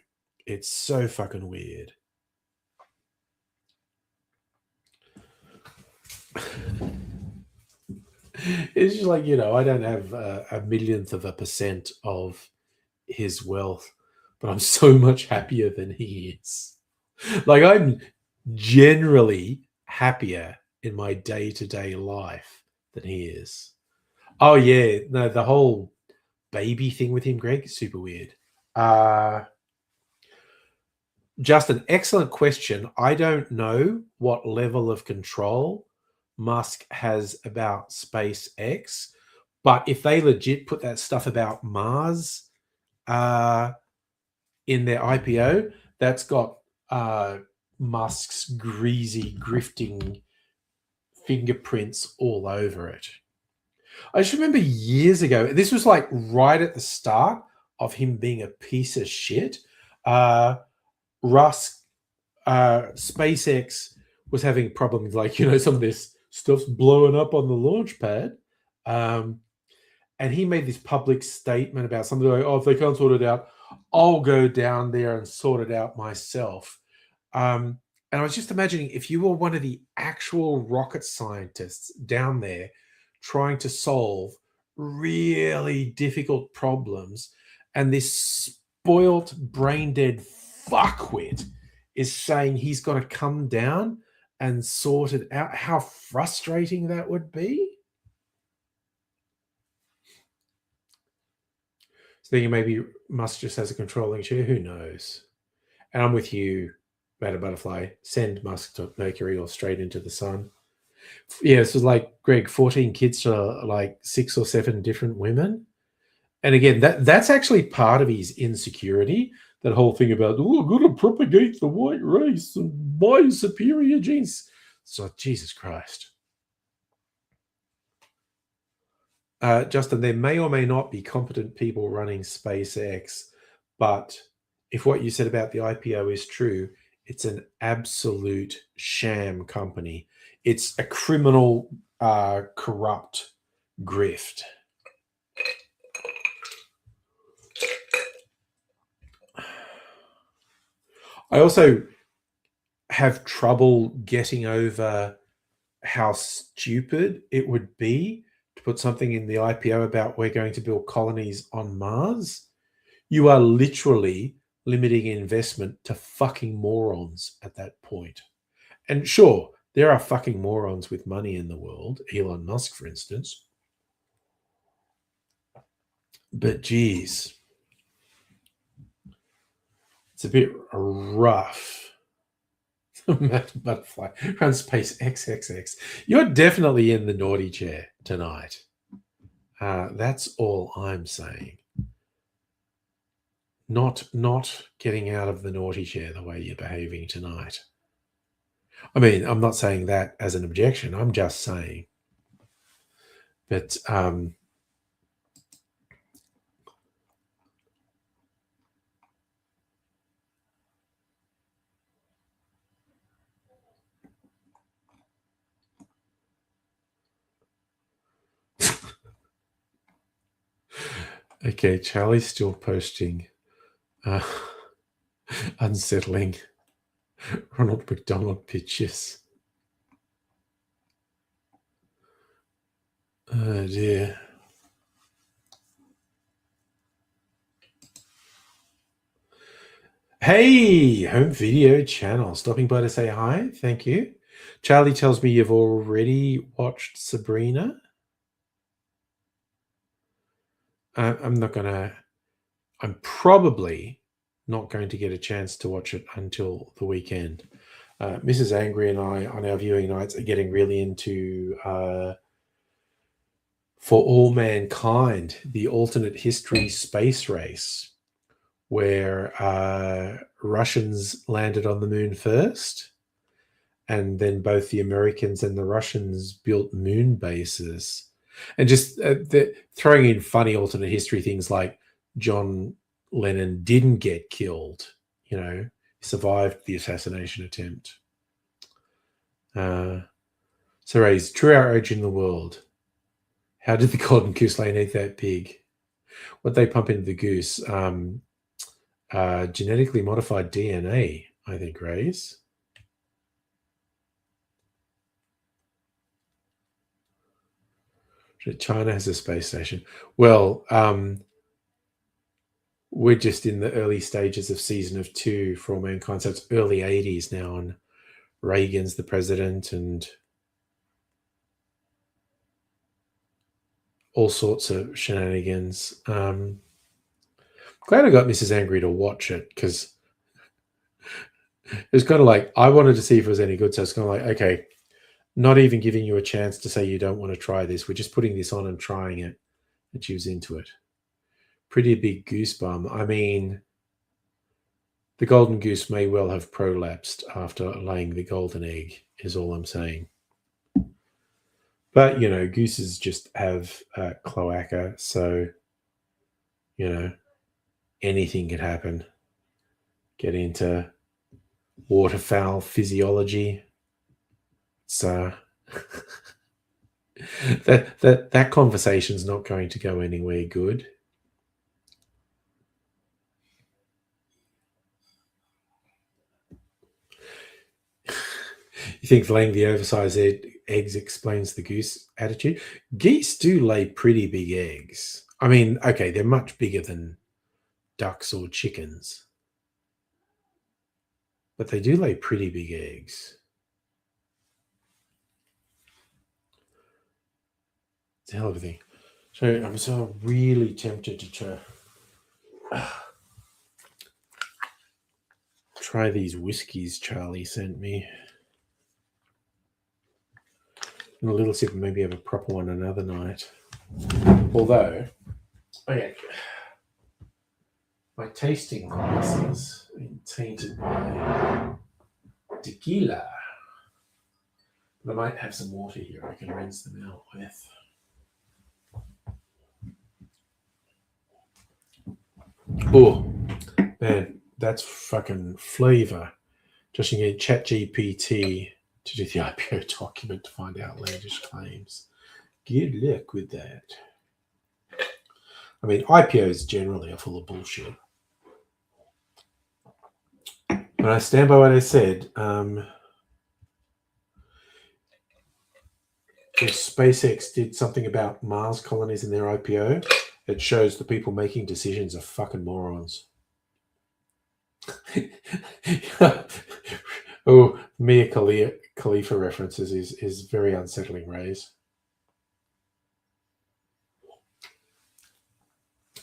It's so fucking weird. It's just like, I don't have a millionth of a percent of his wealth, but I'm so much happier than he is. Like, I'm generally happier in my day-to-day life than he is. Oh, yeah. No, the whole baby thing with him, Greg, super weird. Just an excellent question. I don't know what level of control Musk has about SpaceX, but if they legit put that stuff about Mars in their IPO, that's got Musk's greasy, grifting fingerprints all over it. I just remember years ago, this was like right at the start of him being a piece of shit. SpaceX was having problems, like, some of this stuff's blowing up on the launch pad. And he made this public statement about something like, oh, if they can't sort it out, I'll go down there and sort it out myself. And I was just imagining if you were one of the actual rocket scientists down there trying to solve really difficult problems, and this spoilt, brain-dead fuckwit is saying he's got to come down and sort it out, how frustrating that would be. Thinking maybe Musk just has a controlling share. Who knows? And I'm with you, Matter Butterfly. Send Musk to Mercury or straight into the sun. Yeah, so like, Greg, 14 kids to like 6 or 7 different women. And again, that's actually part of his insecurity. That whole thing about, oh, I'm going to propagate the white race and my superior genes. So, Jesus Christ. Justin, there may or may not be competent people running SpaceX, but if what you said about the IPO is true, it's an absolute sham company. It's a criminal, corrupt grift. I also have trouble getting over how stupid it would be to put something in the IPO about we're going to build colonies on Mars. You are literally limiting investment to fucking morons at that point. And sure, there are fucking morons with money in the world, Elon Musk, for instance. But geez, it's a bit rough. Butterfly run space XXX. You're definitely in the naughty chair tonight. That's all I'm saying. Not getting out of the naughty chair the way you're behaving tonight. I mean, I'm not saying that as an objection. I'm just saying But okay, Charlie's still posting unsettling Ronald McDonald pictures. Oh dear. Hey, home video channel. Stopping by to say hi. Thank you. Charlie tells me you've already watched Sabrina. I'm probably not going to get a chance to watch it until the weekend. Mrs. Angry and I, on our viewing nights, are getting really into For All Mankind, the alternate history space race, where Russians landed on the moon first, and then both the Americans and the Russians built moon bases. And just throwing in funny alternate history things like John Lennon didn't get killed, survived the assassination attempt. Saray's true outrage in the world. How did the golden goose lane eat that pig? What they pump into the goose? Genetically modified DNA, I think, Rays. China has a space station. Well, we're just in the early stages of season of 2 For All Mankind, so it's early 80s now, and Reagan's the president, and all sorts of shenanigans. Glad I got Mrs. Angry to watch it, because it was kind of like, I wanted to see if it was any good, so it's kind of like, okay, not even giving you a chance to say you don't want to try this. We're just putting this on and trying it. And she was into it. Pretty big goosebump. I mean, the golden goose may well have prolapsed after laying the golden egg, is all I'm saying. But, gooses just have cloaca, so, anything could happen. Get into waterfowl physiology. So that conversation's not going to go anywhere good. You think laying the oversized eggs explains the goose attitude? Geese do lay pretty big eggs. I mean, okay, they're much bigger than ducks or chickens, but they do lay pretty big eggs. It's a hell of a thing. So I'm so really tempted to try these whiskeys Charlie sent me. And a little sip and maybe have a proper one another night. Although, my tasting glasses are tainted by tequila. But I might have some water here I can rinse them out with. Oh, man, that's fucking flavor. Just you need ChatGPT to do the IPO document to find outlandish claims. Good luck with that. I mean, IPOs generally are full of bullshit. But I stand by what I said. If SpaceX did something about Mars colonies in their IPO, it shows the people making decisions are fucking morons. Oh, Mia Khalifa references is very unsettling, Rays.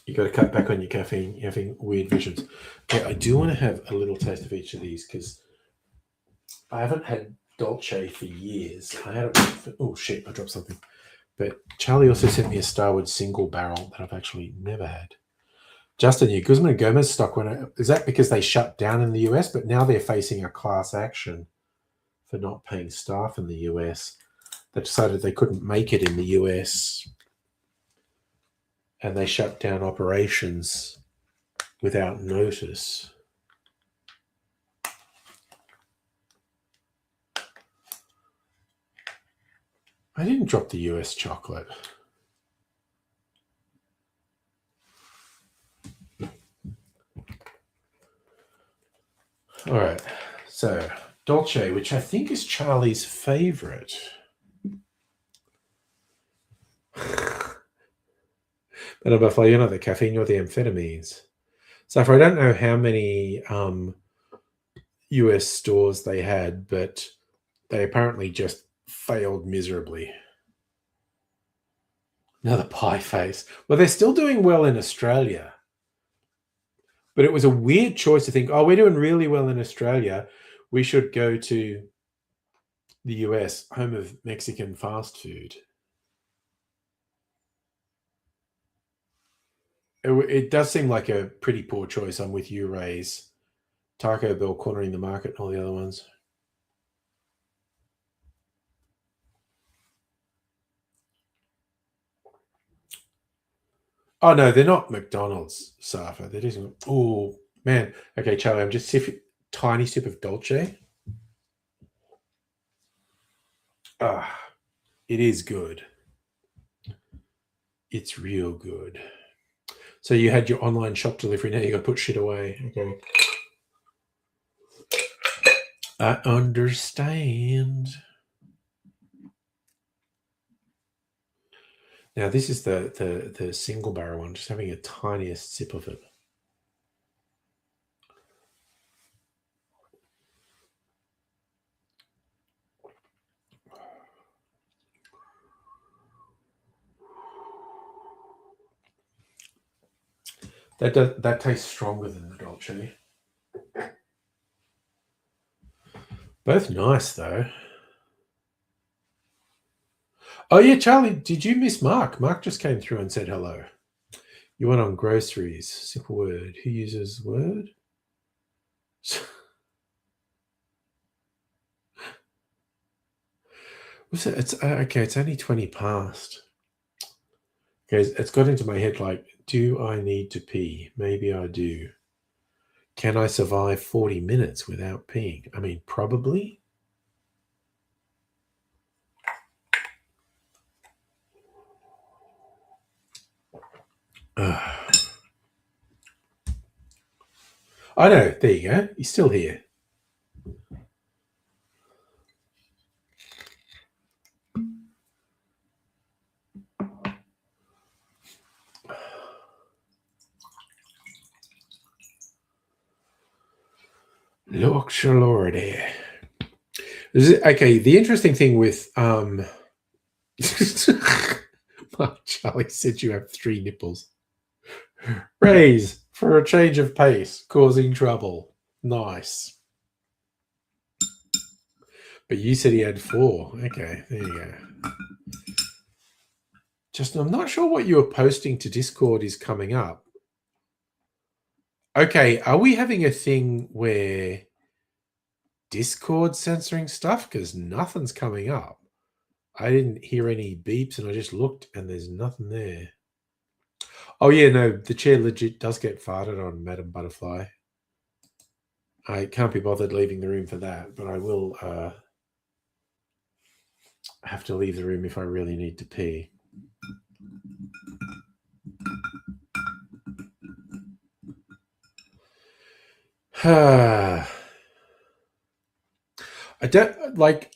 You got to cut back on your caffeine. You're having weird visions. Okay, I do want to have a little taste of each of these because I haven't had Dolce for years. Oh shit, I dropped something. But Charlie also sent me a Starwood single barrel that I've actually never had. Justin, your Guzman and Gomez stock is that because they shut down in the US, but now they're facing a class action for not paying staff in the US? They decided they couldn't make it in the US, and they shut down operations without notice. I didn't drop the US chocolate. All right, so Dolce, which I think is Charlie's favorite. Pero ba flayon the caffeine or the amphetamines. So I don't know how many US stores they had, but they apparently just failed miserably. Another pie face. Well, they're still doing well in Australia. But it was a weird choice to think, oh, we're doing really well in Australia. We should go to the US, home of Mexican fast food. It does seem like a pretty poor choice. I'm with you, Ray's. Taco Bell cornering the market and all the other ones. Oh, no, they're not McDonald's, Safa. They're just, oh, man. Okay, Charlie, I'm just tiny sip of Dolce. Ah, it is good. It's real good. So you had your online shop delivery. Now you got to put shit away. Okay. I understand. Now this is the single barrel one. Just having a tiniest sip of it. That tastes stronger than the Dolce. Both nice though. Oh yeah, Charlie, did you miss Mark? Mark just came through and said hello. You went on groceries. Simple word. Who uses word? What's it? It's okay. It's only 20 past. Okay, it's got into my head like, do I need to pee? Maybe I do. Can I survive 40 minutes without peeing? I mean, probably. I know. There you go. He's still here. Lordy. Okay, the interesting thing with Charlie said you have 3 nipples. Raise for a change of pace, causing trouble. Nice. But you said he had 4. Okay, there you go. Justin, I'm not sure what you were posting to Discord is coming up. Okay, are we having a thing where Discord censoring stuff? Because nothing's coming up. I didn't hear any beeps and I just looked and there's nothing there. Oh yeah, no, the chair legit does get farted on, Madam Butterfly. I can't be bothered leaving the room for that, but I will have to leave the room if I really need to pee. I don't like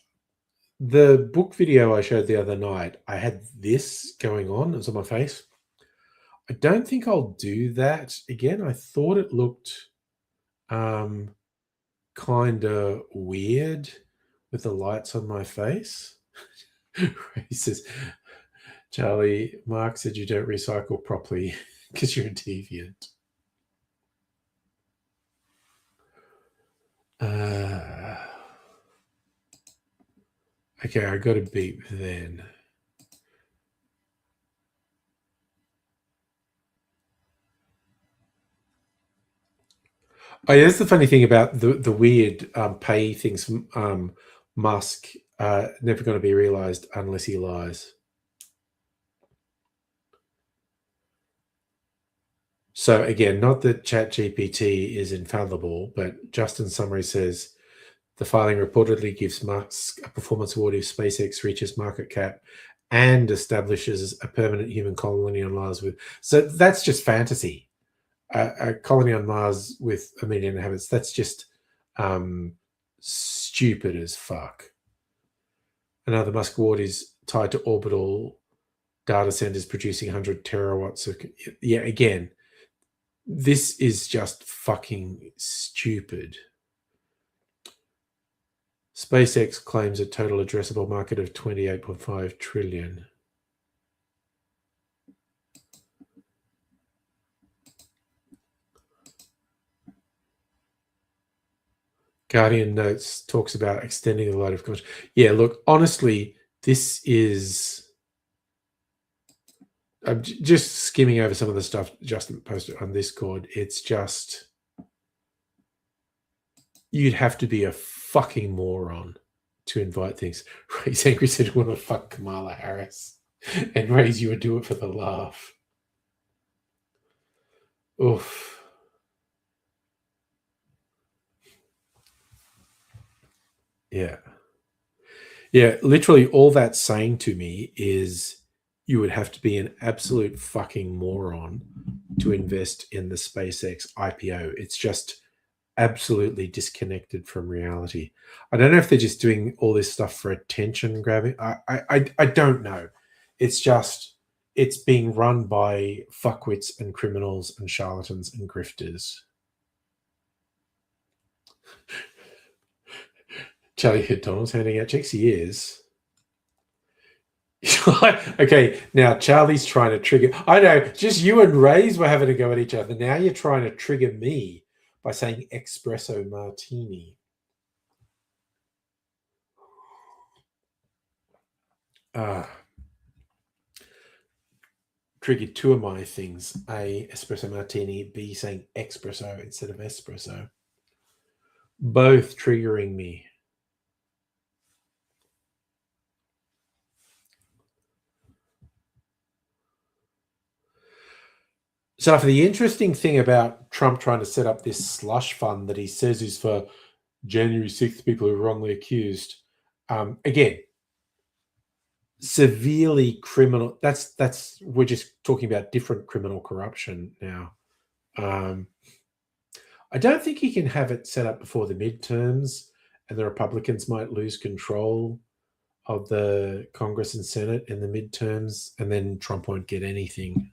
the book video I showed the other night. I had this going on. It was on my face. I don't think I'll do that again. I thought it looked kind of weird with the lights on my face. He says, Charlie, Mark said you don't recycle properly because you're a deviant. Okay, I got a beep then. Oh, yeah, that's the funny thing about the weird pay things Musk never going to be realized unless he lies. So again, not that ChatGPT is infallible, but Justin Summary says the filing reportedly gives Musk a performance award if SpaceX reaches market cap and establishes a permanent human colony on Mars with. So that's just fantasy. A colony on Mars with 1 million inhabitants. That's just stupid as fuck. Another Musk award is tied to orbital data centers producing 100 terawatts of. Yeah, again, this is just fucking stupid. SpaceX claims a total addressable market of 28.5 trillion. Guardian Notes talks about extending the light of conscience. Yeah, look, honestly, this is... I'm just skimming over some of the stuff Justin posted on Discord. It's just... You'd have to be a fucking moron to invite things. Ray's angry said, want to fuck Kamala Harris. And Ray's, you would do it for the laugh. Oof. Yeah. Yeah, literally all that's saying to me is you would have to be an absolute fucking moron to invest in the SpaceX IPO. It's just absolutely disconnected from reality. I don't know if they're just doing all this stuff for attention grabbing. I don't know. It's just, it's being run by fuckwits and criminals and charlatans and grifters. Charlie McDonald's handing out checks. He is. Okay, now Charlie's trying to trigger. I know, just you and Ray's were having a go at each other. Now you're trying to trigger me by saying espresso martini. Triggered two of my things. A, espresso martini. B, saying espresso instead of espresso. Both triggering me. So for the interesting thing about Trump trying to set up this slush fund that he says is for January 6th people who are wrongly accused, again, severely criminal. That's we're just talking about different criminal corruption now. I don't think he can have it set up before the midterms and the Republicans might lose control of the Congress and Senate in the midterms, and then Trump won't get anything.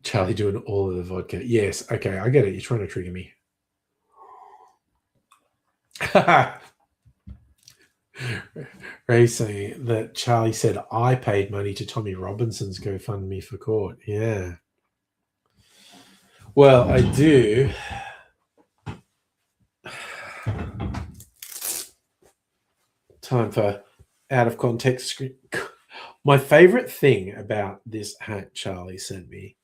Charlie doing all of the vodka. Yes, okay, I get it. You're trying to trigger me. Ray saying that Charlie said I paid money to Tommy Robinson's GoFundMe for court. Yeah. Well, I do. Time for out of context screen. My favorite thing about this hat Charlie sent me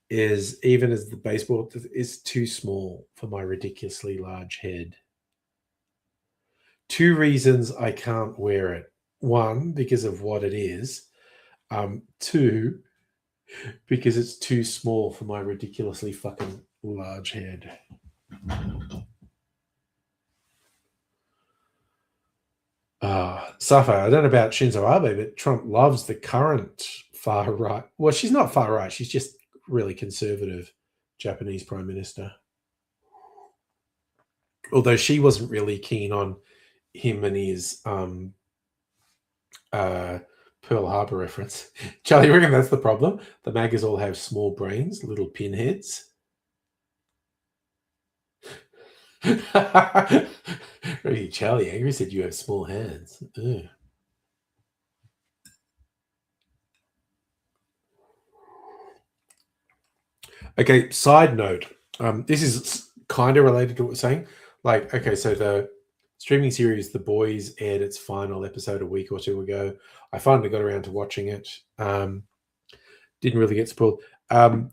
is even as the baseball is too small for my ridiculously large head. 2 reasons I can't wear it. 1, because of what it is. 2, because it's too small for my ridiculously fucking large head. Safa, I don't know about Shinzo Abe, but Trump loves the current far right. Well, she's not far right. She's just really conservative Japanese prime minister. Although she wasn't really keen on him and his Pearl Harbor reference. Charlie, you reckon that's the problem? The MAGAs all have small brains, little pinheads. Charlie Angry said you have small hands. Ugh. Okay, side note. This is kind of related to what we're saying. Like, okay, so the streaming series The Boys aired its final episode a week or 2 ago. I finally got around to watching it. Didn't really get spoiled. And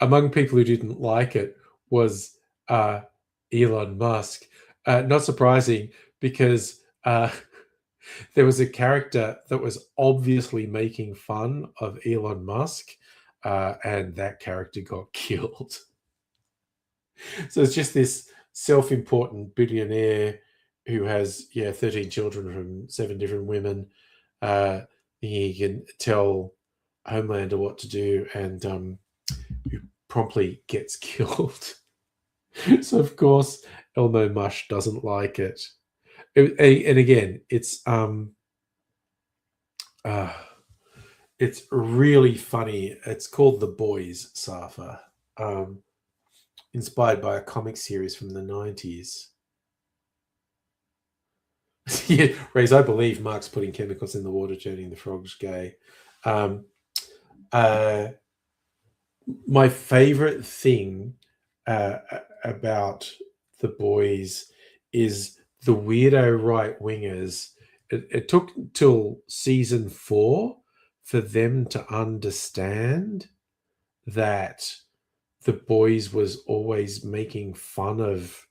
among people who didn't like it was Elon Musk. Not surprising, because there was a character that was obviously making fun of Elon Musk, and that character got killed. So it's just this self-important billionaire who has 13 children from 7 different women. He can tell Homelander what to do, and who promptly gets killed. So of course Elmo Mush doesn't like it. And again, it's really funny. It's called The Boys, Safa. Inspired by a comic series from the 90s. Yeah, Ray's, I believe Mark's putting chemicals in the water, turning the frogs gay. My favorite thing about The Boys is the weirdo right wingers. It took till season 4 for them to understand that The Boys was always making fun of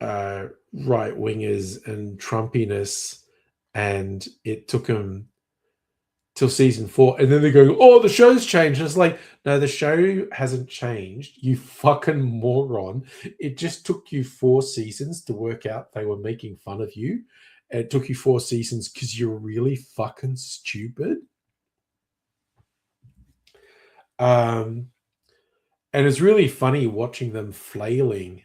right wingers and Trumpiness, and it took them till season 4, and then they're going, "Oh, the show's changed." And it's like, no, the show hasn't changed, you fucking moron. It just took you 4 seasons to work out they were making fun of you. And it took you 4 seasons because you're really fucking stupid. And it's really funny watching them flailing.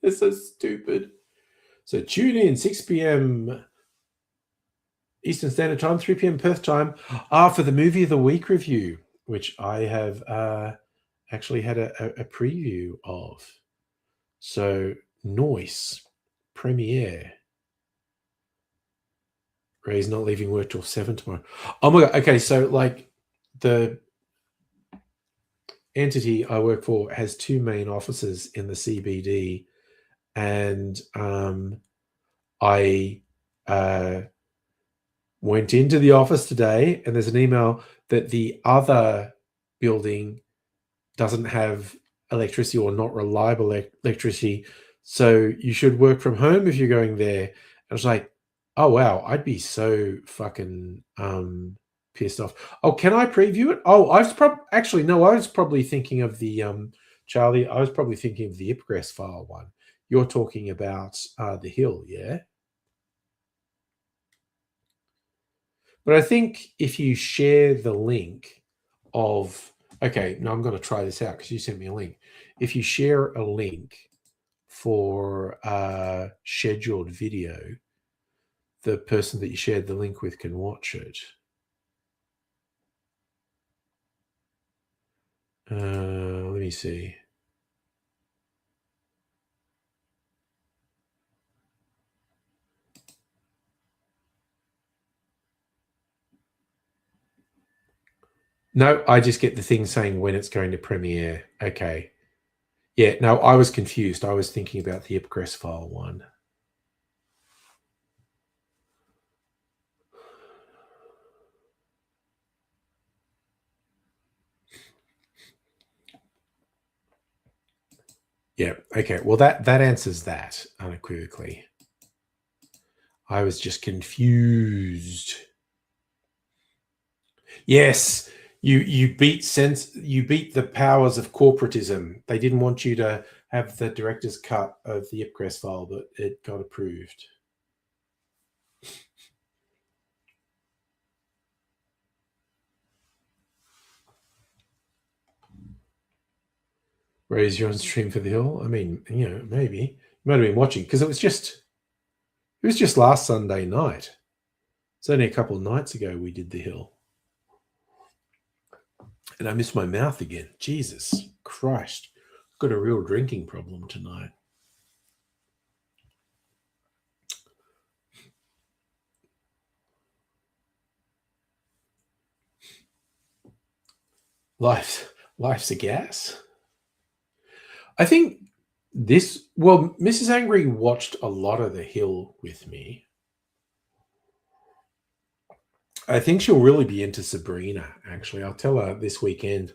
It's so stupid. So tune in 6 p.m. Eastern Standard Time, 3 p.m. Perth time, for the movie of the week review, which I have actually had a preview of. So nice premiere. Ray's not leaving work till 7 tomorrow. Oh my god. Okay, so like the entity I work for has 2 main offices in the CBD, and I went into the office today, and there's an email that the other building doesn't have electricity, or not reliable electricity, so you should work from home if you're going there. And I was like, oh wow, I'd be so fucking pissed off. Oh, can I preview it? Oh, I was probably thinking of the Charlie, I was probably thinking of the Ipgress file one. You're talking about The Hill, yeah? But I think if you share the link of, okay, now I'm going to try this out because you sent me a link. If you share a link for a scheduled video, the person that you shared the link with can watch it. Let me see. No, I just get the thing saying when it's going to premiere. Okay. Yeah, no, I was confused. I was thinking about the Ipgress file one. Yeah, okay. Well, that answers that unequivocally. I was just confused. Yes, you beat the powers of corporatism. They didn't want you to have the director's cut of the Ipgress file, but it got approved. Raise your own stream for The Hill. I mean, maybe you might have been watching, because it was just last Sunday night. It's only a couple of nights ago we did The Hill. And I missed my mouth again. Jesus Christ. Got a real drinking problem tonight. Life's a gas. I think Mrs. Angry watched a lot of The Hill with me. I think she'll really be into Sabrina, actually. I'll tell her this weekend.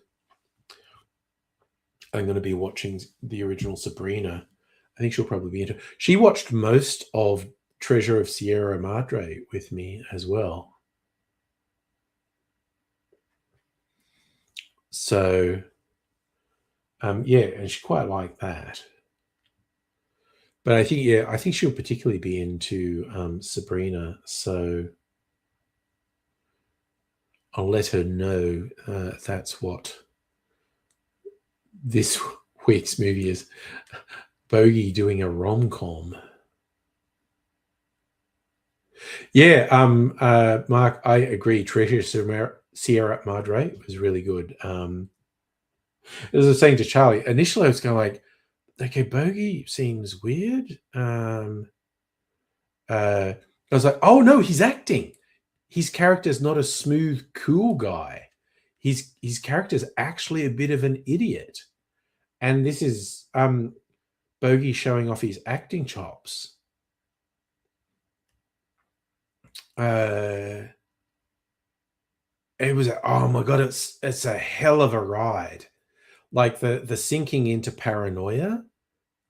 I'm going to be watching the original Sabrina. I think she'll probably be into. She watched most of Treasure of Sierra Madre with me as well. So, yeah, and she quite liked that. But I think she'll particularly be into Sabrina. So I'll let her know that's what this week's movie is. Bogey doing a rom-com. Yeah, Mark, I agree. Treasure Sierra Madre was really good. As I was saying to Charlie, initially I was going like, okay, Bogey seems weird. I was like, oh no, he's acting. His character's not a smooth, cool guy. His character's actually a bit of an idiot. And this is Bogey showing off his acting chops. It was, oh my god, it's a hell of a ride. Like the sinking into paranoia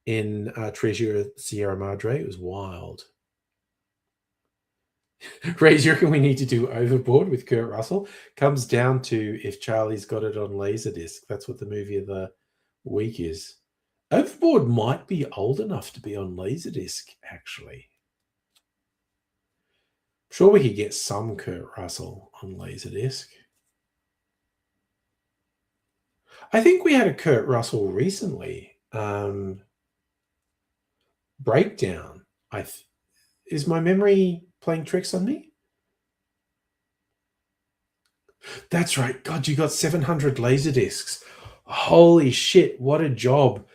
in Treasure Sierra Madre was wild. Ray, you reckon we need to do Overboard with Kurt Russell? Comes down to if Charlie's got it on Laserdisc. That's what the movie of the week is. Overboard might be old enough to be on Laserdisc, actually. I'm sure we could get some Kurt Russell on Laserdisc. I think we had a Kurt Russell recently. Breakdown. Is my memory playing tricks on me? That's right. God, you got 700 Laserdiscs. Holy shit, what a job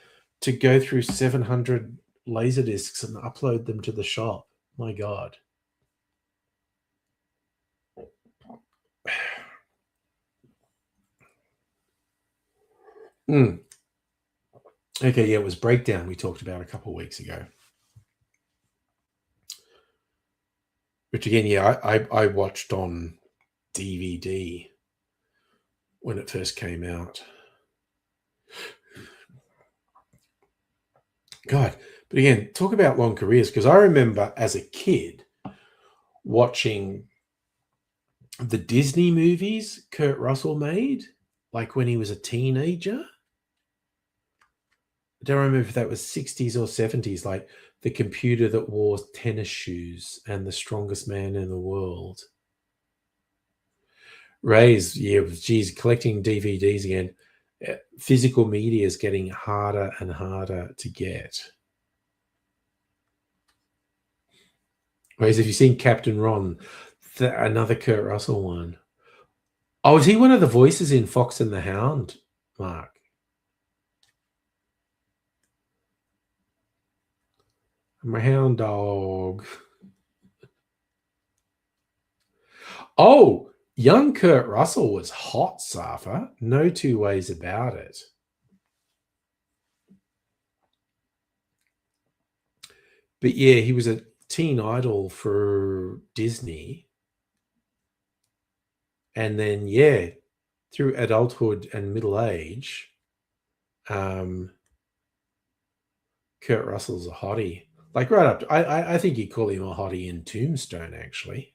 to go through 700 Laserdiscs and upload them to the shop. My God. Okay, yeah, it was Breakdown we talked about a couple of weeks ago. Which again, yeah, I watched on DVD when it first came out. God, but again, talk about long careers, because I remember as a kid watching the Disney movies Kurt Russell made, like when he was a teenager. I don't remember if that was 60s or 70s, like The Computer That Wore Tennis Shoes and The Strongest Man in the World. Ray's, yeah, geez, collecting DVDs again. Physical media is getting harder and harder to get. Whereas, have you seen Captain Ron? Another Kurt Russell one. Oh, is he one of the voices in Fox and the Hound, Mark? I'm a hound dog. Oh, young Kurt Russell was hot, Safa. No two ways about it. But yeah, he was a teen idol for Disney. And then, yeah, through adulthood and middle age, Kurt Russell's a hottie. Like right up to, I think you'd call him a hottie in Tombstone, actually.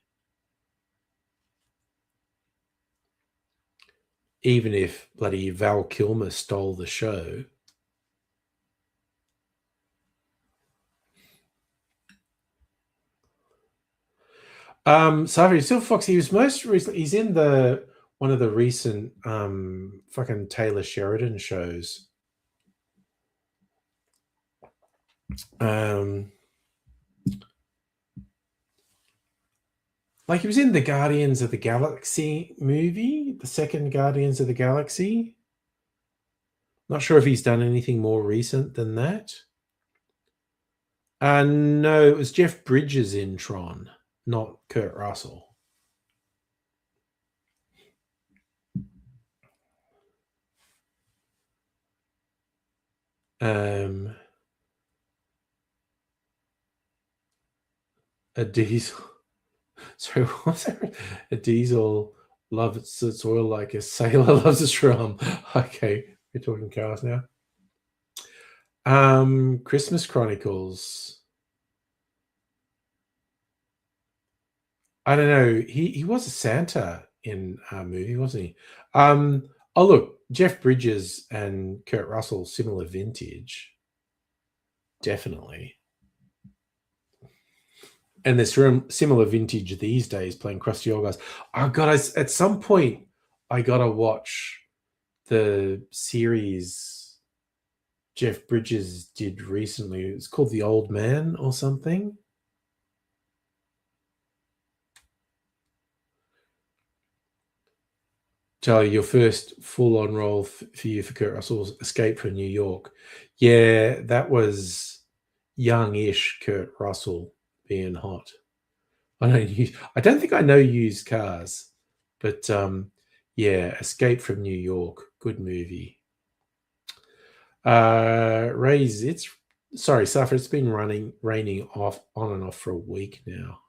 Even if bloody Val Kilmer stole the show. Sorry, still Fox. He was most recently. He's in one of the recent fucking Taylor Sheridan shows. Like he was in the Guardians of the Galaxy movie, the second Guardians of the Galaxy. Not sure if he's done anything more recent than that. No, it was Jeff Bridges in Tron, not Kurt Russell. A diesel. Sorry, what was that? A diesel loves its oil like a sailor loves its rum. Okay, we're talking cars now. Christmas Chronicles. I don't know. He was a Santa in a movie, wasn't he? Oh look, Jeff Bridges and Kurt Russell, similar vintage. Definitely. And there's similar vintage these days playing Crusty Old Guys. Oh god, at some point I gotta watch the series Jeff Bridges did recently. It's called The Old Man or something. Charlie, your first full-on role for you for Kurt Russell's Escape from New York. Yeah, that was young-ish Kurt Russell being hot. I don't think I know used cars, but yeah, Escape from New York, good movie. Raise, sorry, Safa, it's been raining on and off for a week now.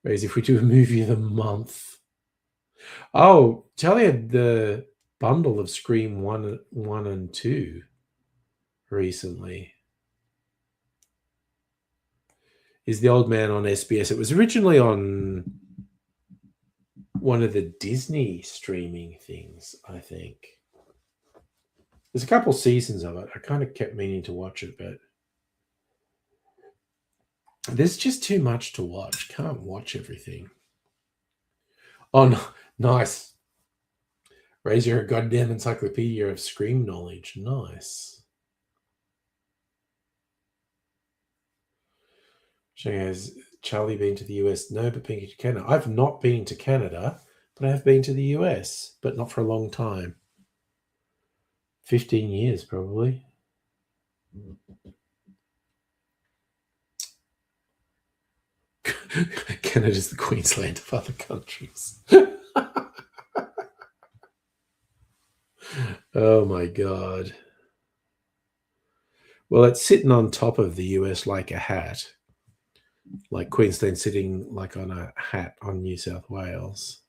Raise, if we do a movie of the month. Oh, Charlie had the bundle of Scream 1 and 2 recently. Is The Old Man on SBS? It was originally on one of the Disney streaming things, I think. There's a couple seasons of it. I kind of kept meaning to watch it, but there's just too much to watch. Can't watch everything. Oh, no, nice. Raise your goddamn encyclopedia of Scream knowledge. Nice. Has Charlie been to the US? No, but been to Canada. I've not been to Canada, but I have been to the US, but not for a long time. 15 years, probably. Canada's the Queensland of other countries. Oh my God. Well, it's sitting on top of the US like a hat. Like Queensland sitting like on a hat on New South Wales.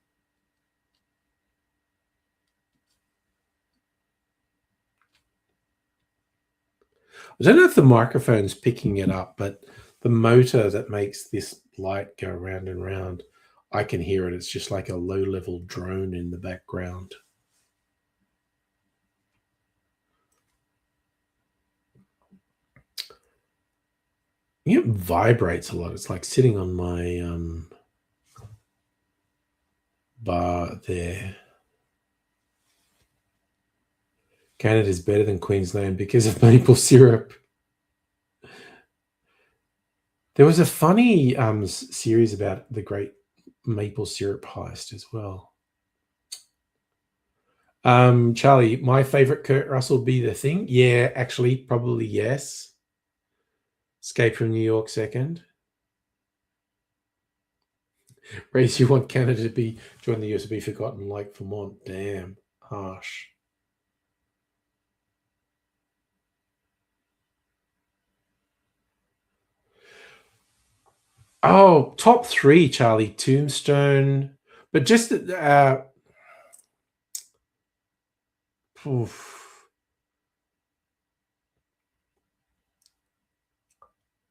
I don't know if the microphone's picking it up, but the motor that makes this light go round and round, I can hear it. It's just like a low-level drone in the background. It vibrates a lot. It's like sitting on my bar there. Canada's better than Queensland because of maple syrup. There was a funny series about the great maple syrup heist as well. Charlie, my favorite Kurt Russell be The Thing? Yeah, actually, probably yes. Escape from New York second. Race, you want Canada to join the US to be forgotten like Vermont? Damn, harsh. Oh, top 3, Charlie. Tombstone. But just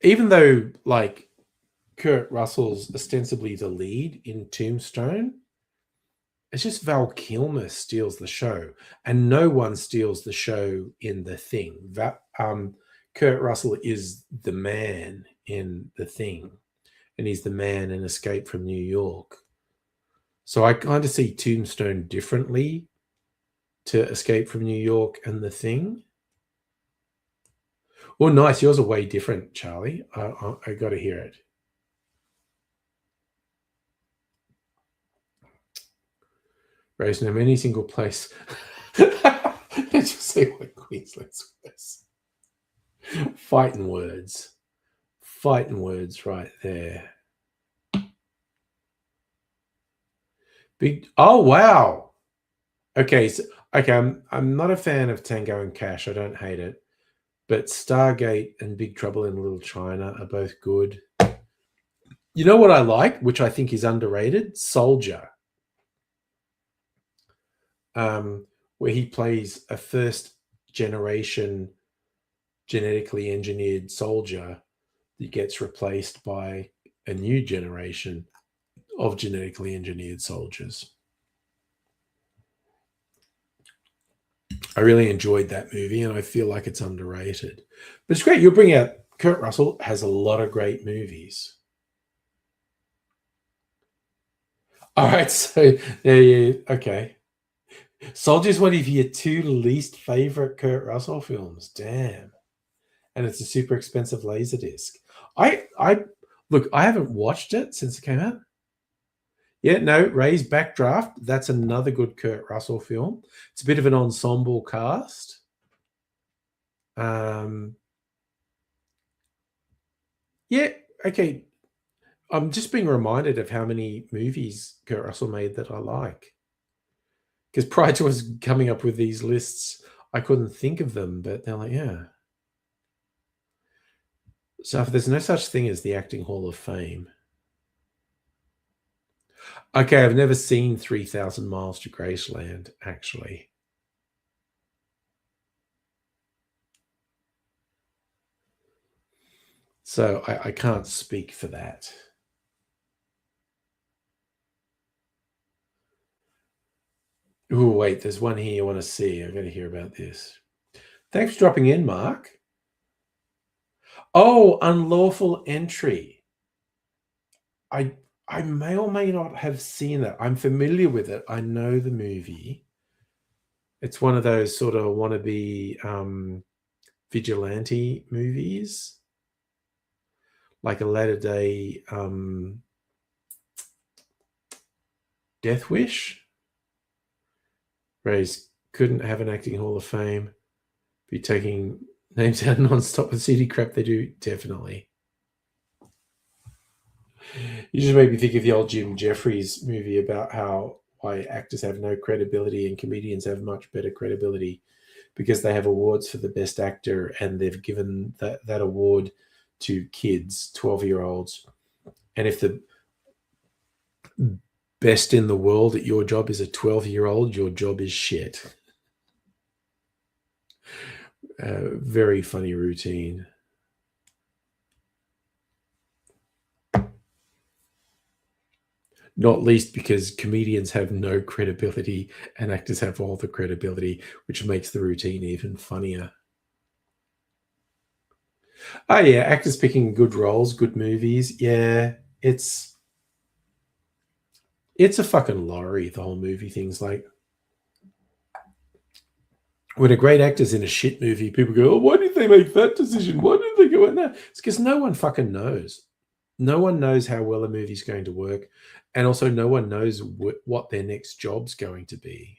even though like Kurt Russell's ostensibly the lead in Tombstone, it's just Val Kilmer steals the show, and no one steals the show in The Thing. Kurt Russell is the man in The Thing, and he's the man in Escape from New York. So I kind of see Tombstone differently to Escape from New York and The Thing. Oh, nice. Yours are way different, Charlie. I got to hear it. Raised in any single place. Let's just say what Queensland's was. Fighting words right there. Big. Oh wow. Okay, so I'm not a fan of Tango and Cash. I don't hate it, but Stargate and Big Trouble in Little China are both good. You know what I like, which I think is underrated? Soldier. Where he plays a first generation genetically engineered soldier that gets replaced by a new generation of genetically engineered soldiers. I really enjoyed that movie, and I feel like it's underrated. But it's great. You'll bring out Kurt Russell has a lot of great movies. All right, so okay. Soldier's one of your two least favorite Kurt Russell films. Damn. And it's a super expensive Laserdisc. I look, I haven't watched it since it came out. Yeah, no, Ray's Backdraft. That's another good Kurt Russell film. It's a bit of an ensemble cast. Yeah, okay. I'm just being reminded of how many movies Kurt Russell made that I like. Because prior to us coming up with these lists, I couldn't think of them, but they're like, yeah. So if there's no such thing as the Acting Hall of Fame. Okay, I've never seen 3,000 Miles to Graceland, actually. So I can't speak for that. Oh, wait, there's one here you want to see. I've got to hear about this. Thanks for dropping in, Mark. Oh, Unlawful Entry. I may or may not have seen it. I'm familiar with it. I know the movie. It's one of those sort of wannabe vigilante movies, like a latter day Death Wish. Ray's couldn't have an Acting Hall of Fame. Be taking names out non-stop with CD crap they do. Definitely. You just made me think of the old Jim Jeffries movie about why actors have no credibility and comedians have much better credibility because they have awards for the best actor and they've given that award to kids, 12-year-olds. And if the best in the world at your job is a 12-year-old, your job is shit. Very funny routine. Not least because comedians have no credibility and actors have all the credibility, which makes the routine even funnier. Oh yeah, actors picking good roles, good movies. Yeah, it's a fucking lorry, the whole movie thing's like. When a great actor's in a shit movie, people go, oh, why did they make that decision? Why did they go in there? It's because no one fucking knows. No one knows how well a movie's going to work. And also no one knows what their next job's going to be.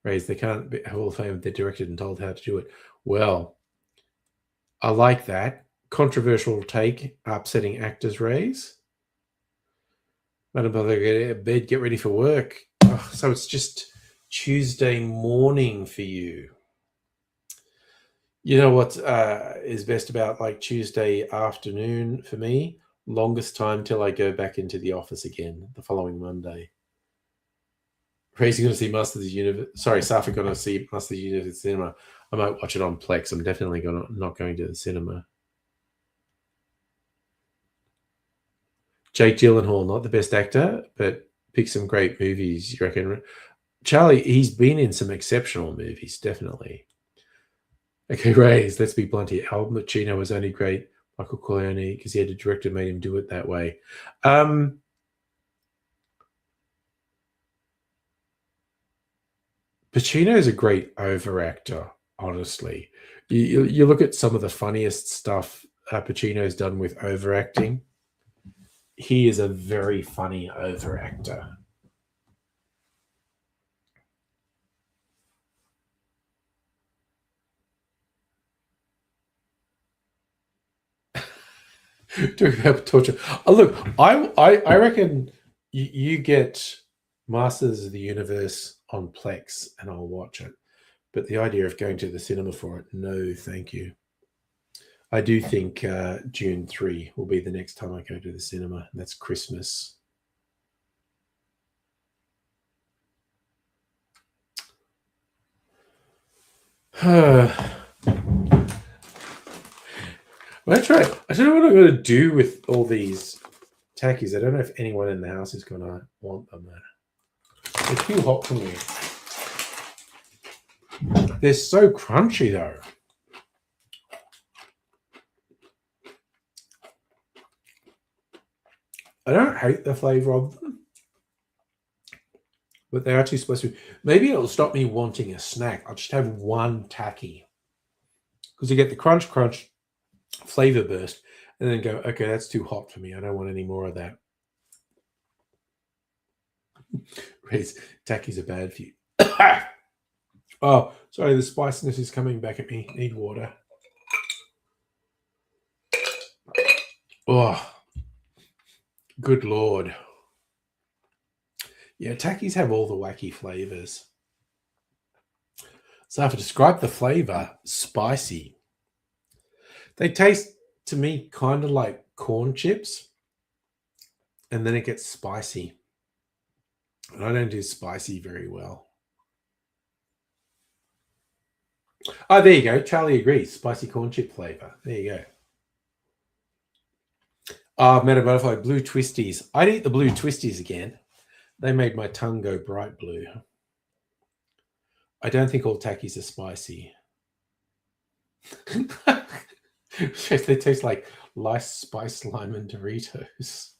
Rays, they can't be Hall of Fame if they're directed and told how to do it. Well, I like that. Controversial take, upsetting actors, Rays. Madam Bother, get out of bed, get ready for work. Oh, so it's just Tuesday morning for you. You know what is best about like Tuesday afternoon for me? Longest time till I go back into the office again the following Monday. Crazy going to see Master of the Universe. Sorry, Safa going to see Master of the Universe cinema. I might watch it on Plex. I'm definitely not going to the cinema. Jake Gyllenhaal, not the best actor, but pick some great movies, you reckon? Charlie, he's been in some exceptional movies, definitely. Okay, Rays, let's be blunt here. Al Pacino was only great. Michael Corleone, because he had a director made him do it that way. Pacino is a great over-actor, honestly. You look at some of the funniest stuff Pacino's done with overacting. He is a very funny over-actor. Talking about torture. Oh, look, I reckon you get Masters of the Universe on Plex and I'll watch it. But the idea of going to the cinema for it, no, thank you. I do think June 3 will be the next time I go to the cinema. That's Christmas. Well, try. I don't know what I'm going to do with all these Takis. I don't know if anyone in the house is going to want them. They're too hot for me. They're so crunchy, though. I don't hate the flavor of them, but they're actually supposed to. Maybe it'll stop me wanting a snack. I'll just have one Taki because you get the crunch flavor burst, and then go, okay, that's too hot for me. I don't want any more of that. Ray's Takis are bad for you. Oh, sorry, the spiciness is coming back at me. Need water. Oh, good Lord. Yeah, Takis have all the wacky flavors. So if I describe the flavor, spicy. They taste, to me, kind of like corn chips. And then it gets spicy. And I don't do spicy very well. Oh, there you go. Charlie agrees. Spicy corn chip flavor. There you go. Meta Butterfly, blue twisties. I'd eat the blue twisties again. They made my tongue go bright blue. I don't think all Takis are spicy. They taste like lice, spice, lime, and Doritos.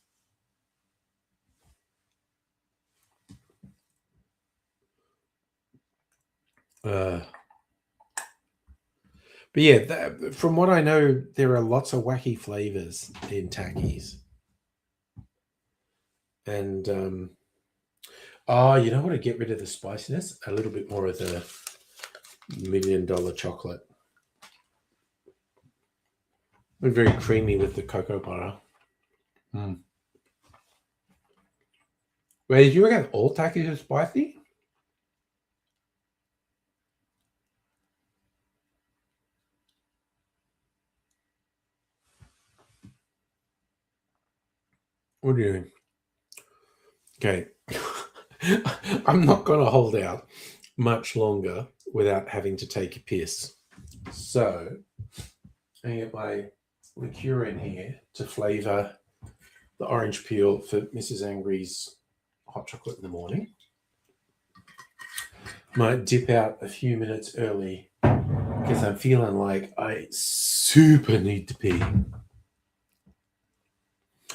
But yeah, from what I know, there are lots of wacky flavors in Takis. And you know what? To get rid of the spiciness, a little bit more of the $1 million chocolate. They're very creamy with the cocoa butter. Wait, did you reckon all Takis are spicy? What are you doing? Okay. I'm not going to hold out much longer without having to take a piss. So I get my liqueur in here to flavor the orange peel for Mrs. Angry's hot chocolate in the morning. Might dip out a few minutes early because I'm feeling like I super need to pee.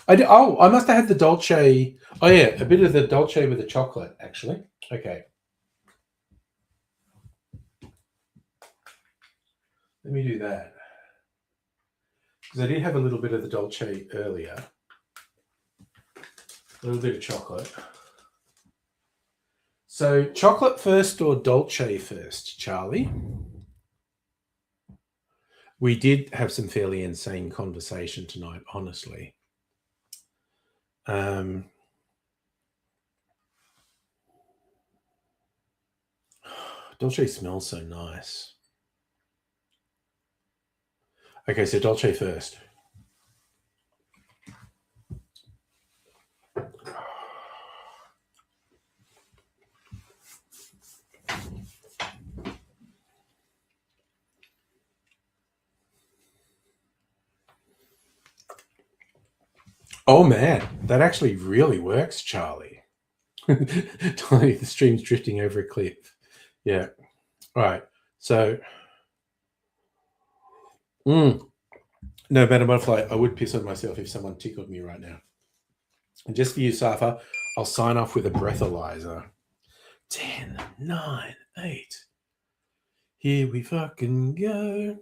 I must have had the Dolce. Oh yeah, a bit of the Dolce with the chocolate, actually. Okay. Let me do that. Because I did have a little bit of the Dolce earlier. A little bit of chocolate. So chocolate first or Dolce first, Charlie? We did have some fairly insane conversation tonight, honestly. Dolce smells so nice. Okay, so Dolce first. Oh man, that actually really works, Charlie. The stream's drifting over a cliff. Yeah. All right. So, no matter butterfly, I would piss on myself if someone tickled me right now. And just for you, Safa, I'll sign off with a breathalyzer. 10, 9, 8. Here we fucking go.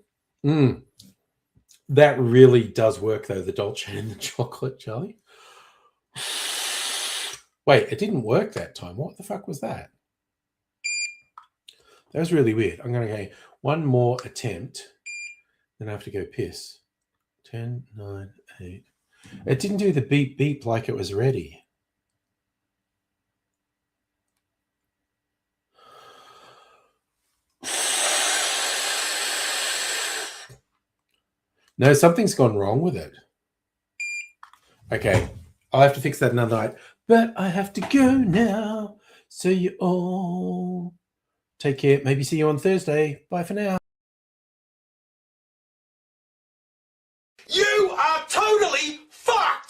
That really does work, though, the Dolce and the chocolate, Charlie. Wait, it didn't work that time. What the fuck was that? That was really weird. I'm going to go one more attempt. Then I have to go piss. 10, 9, 8. It didn't do the beep beep like it was ready. No, something's gone wrong with it. Okay, I'll have to fix that another night. But I have to go now. So you all Take care. Maybe see you on Thursday. Bye for now. You are totally fucked!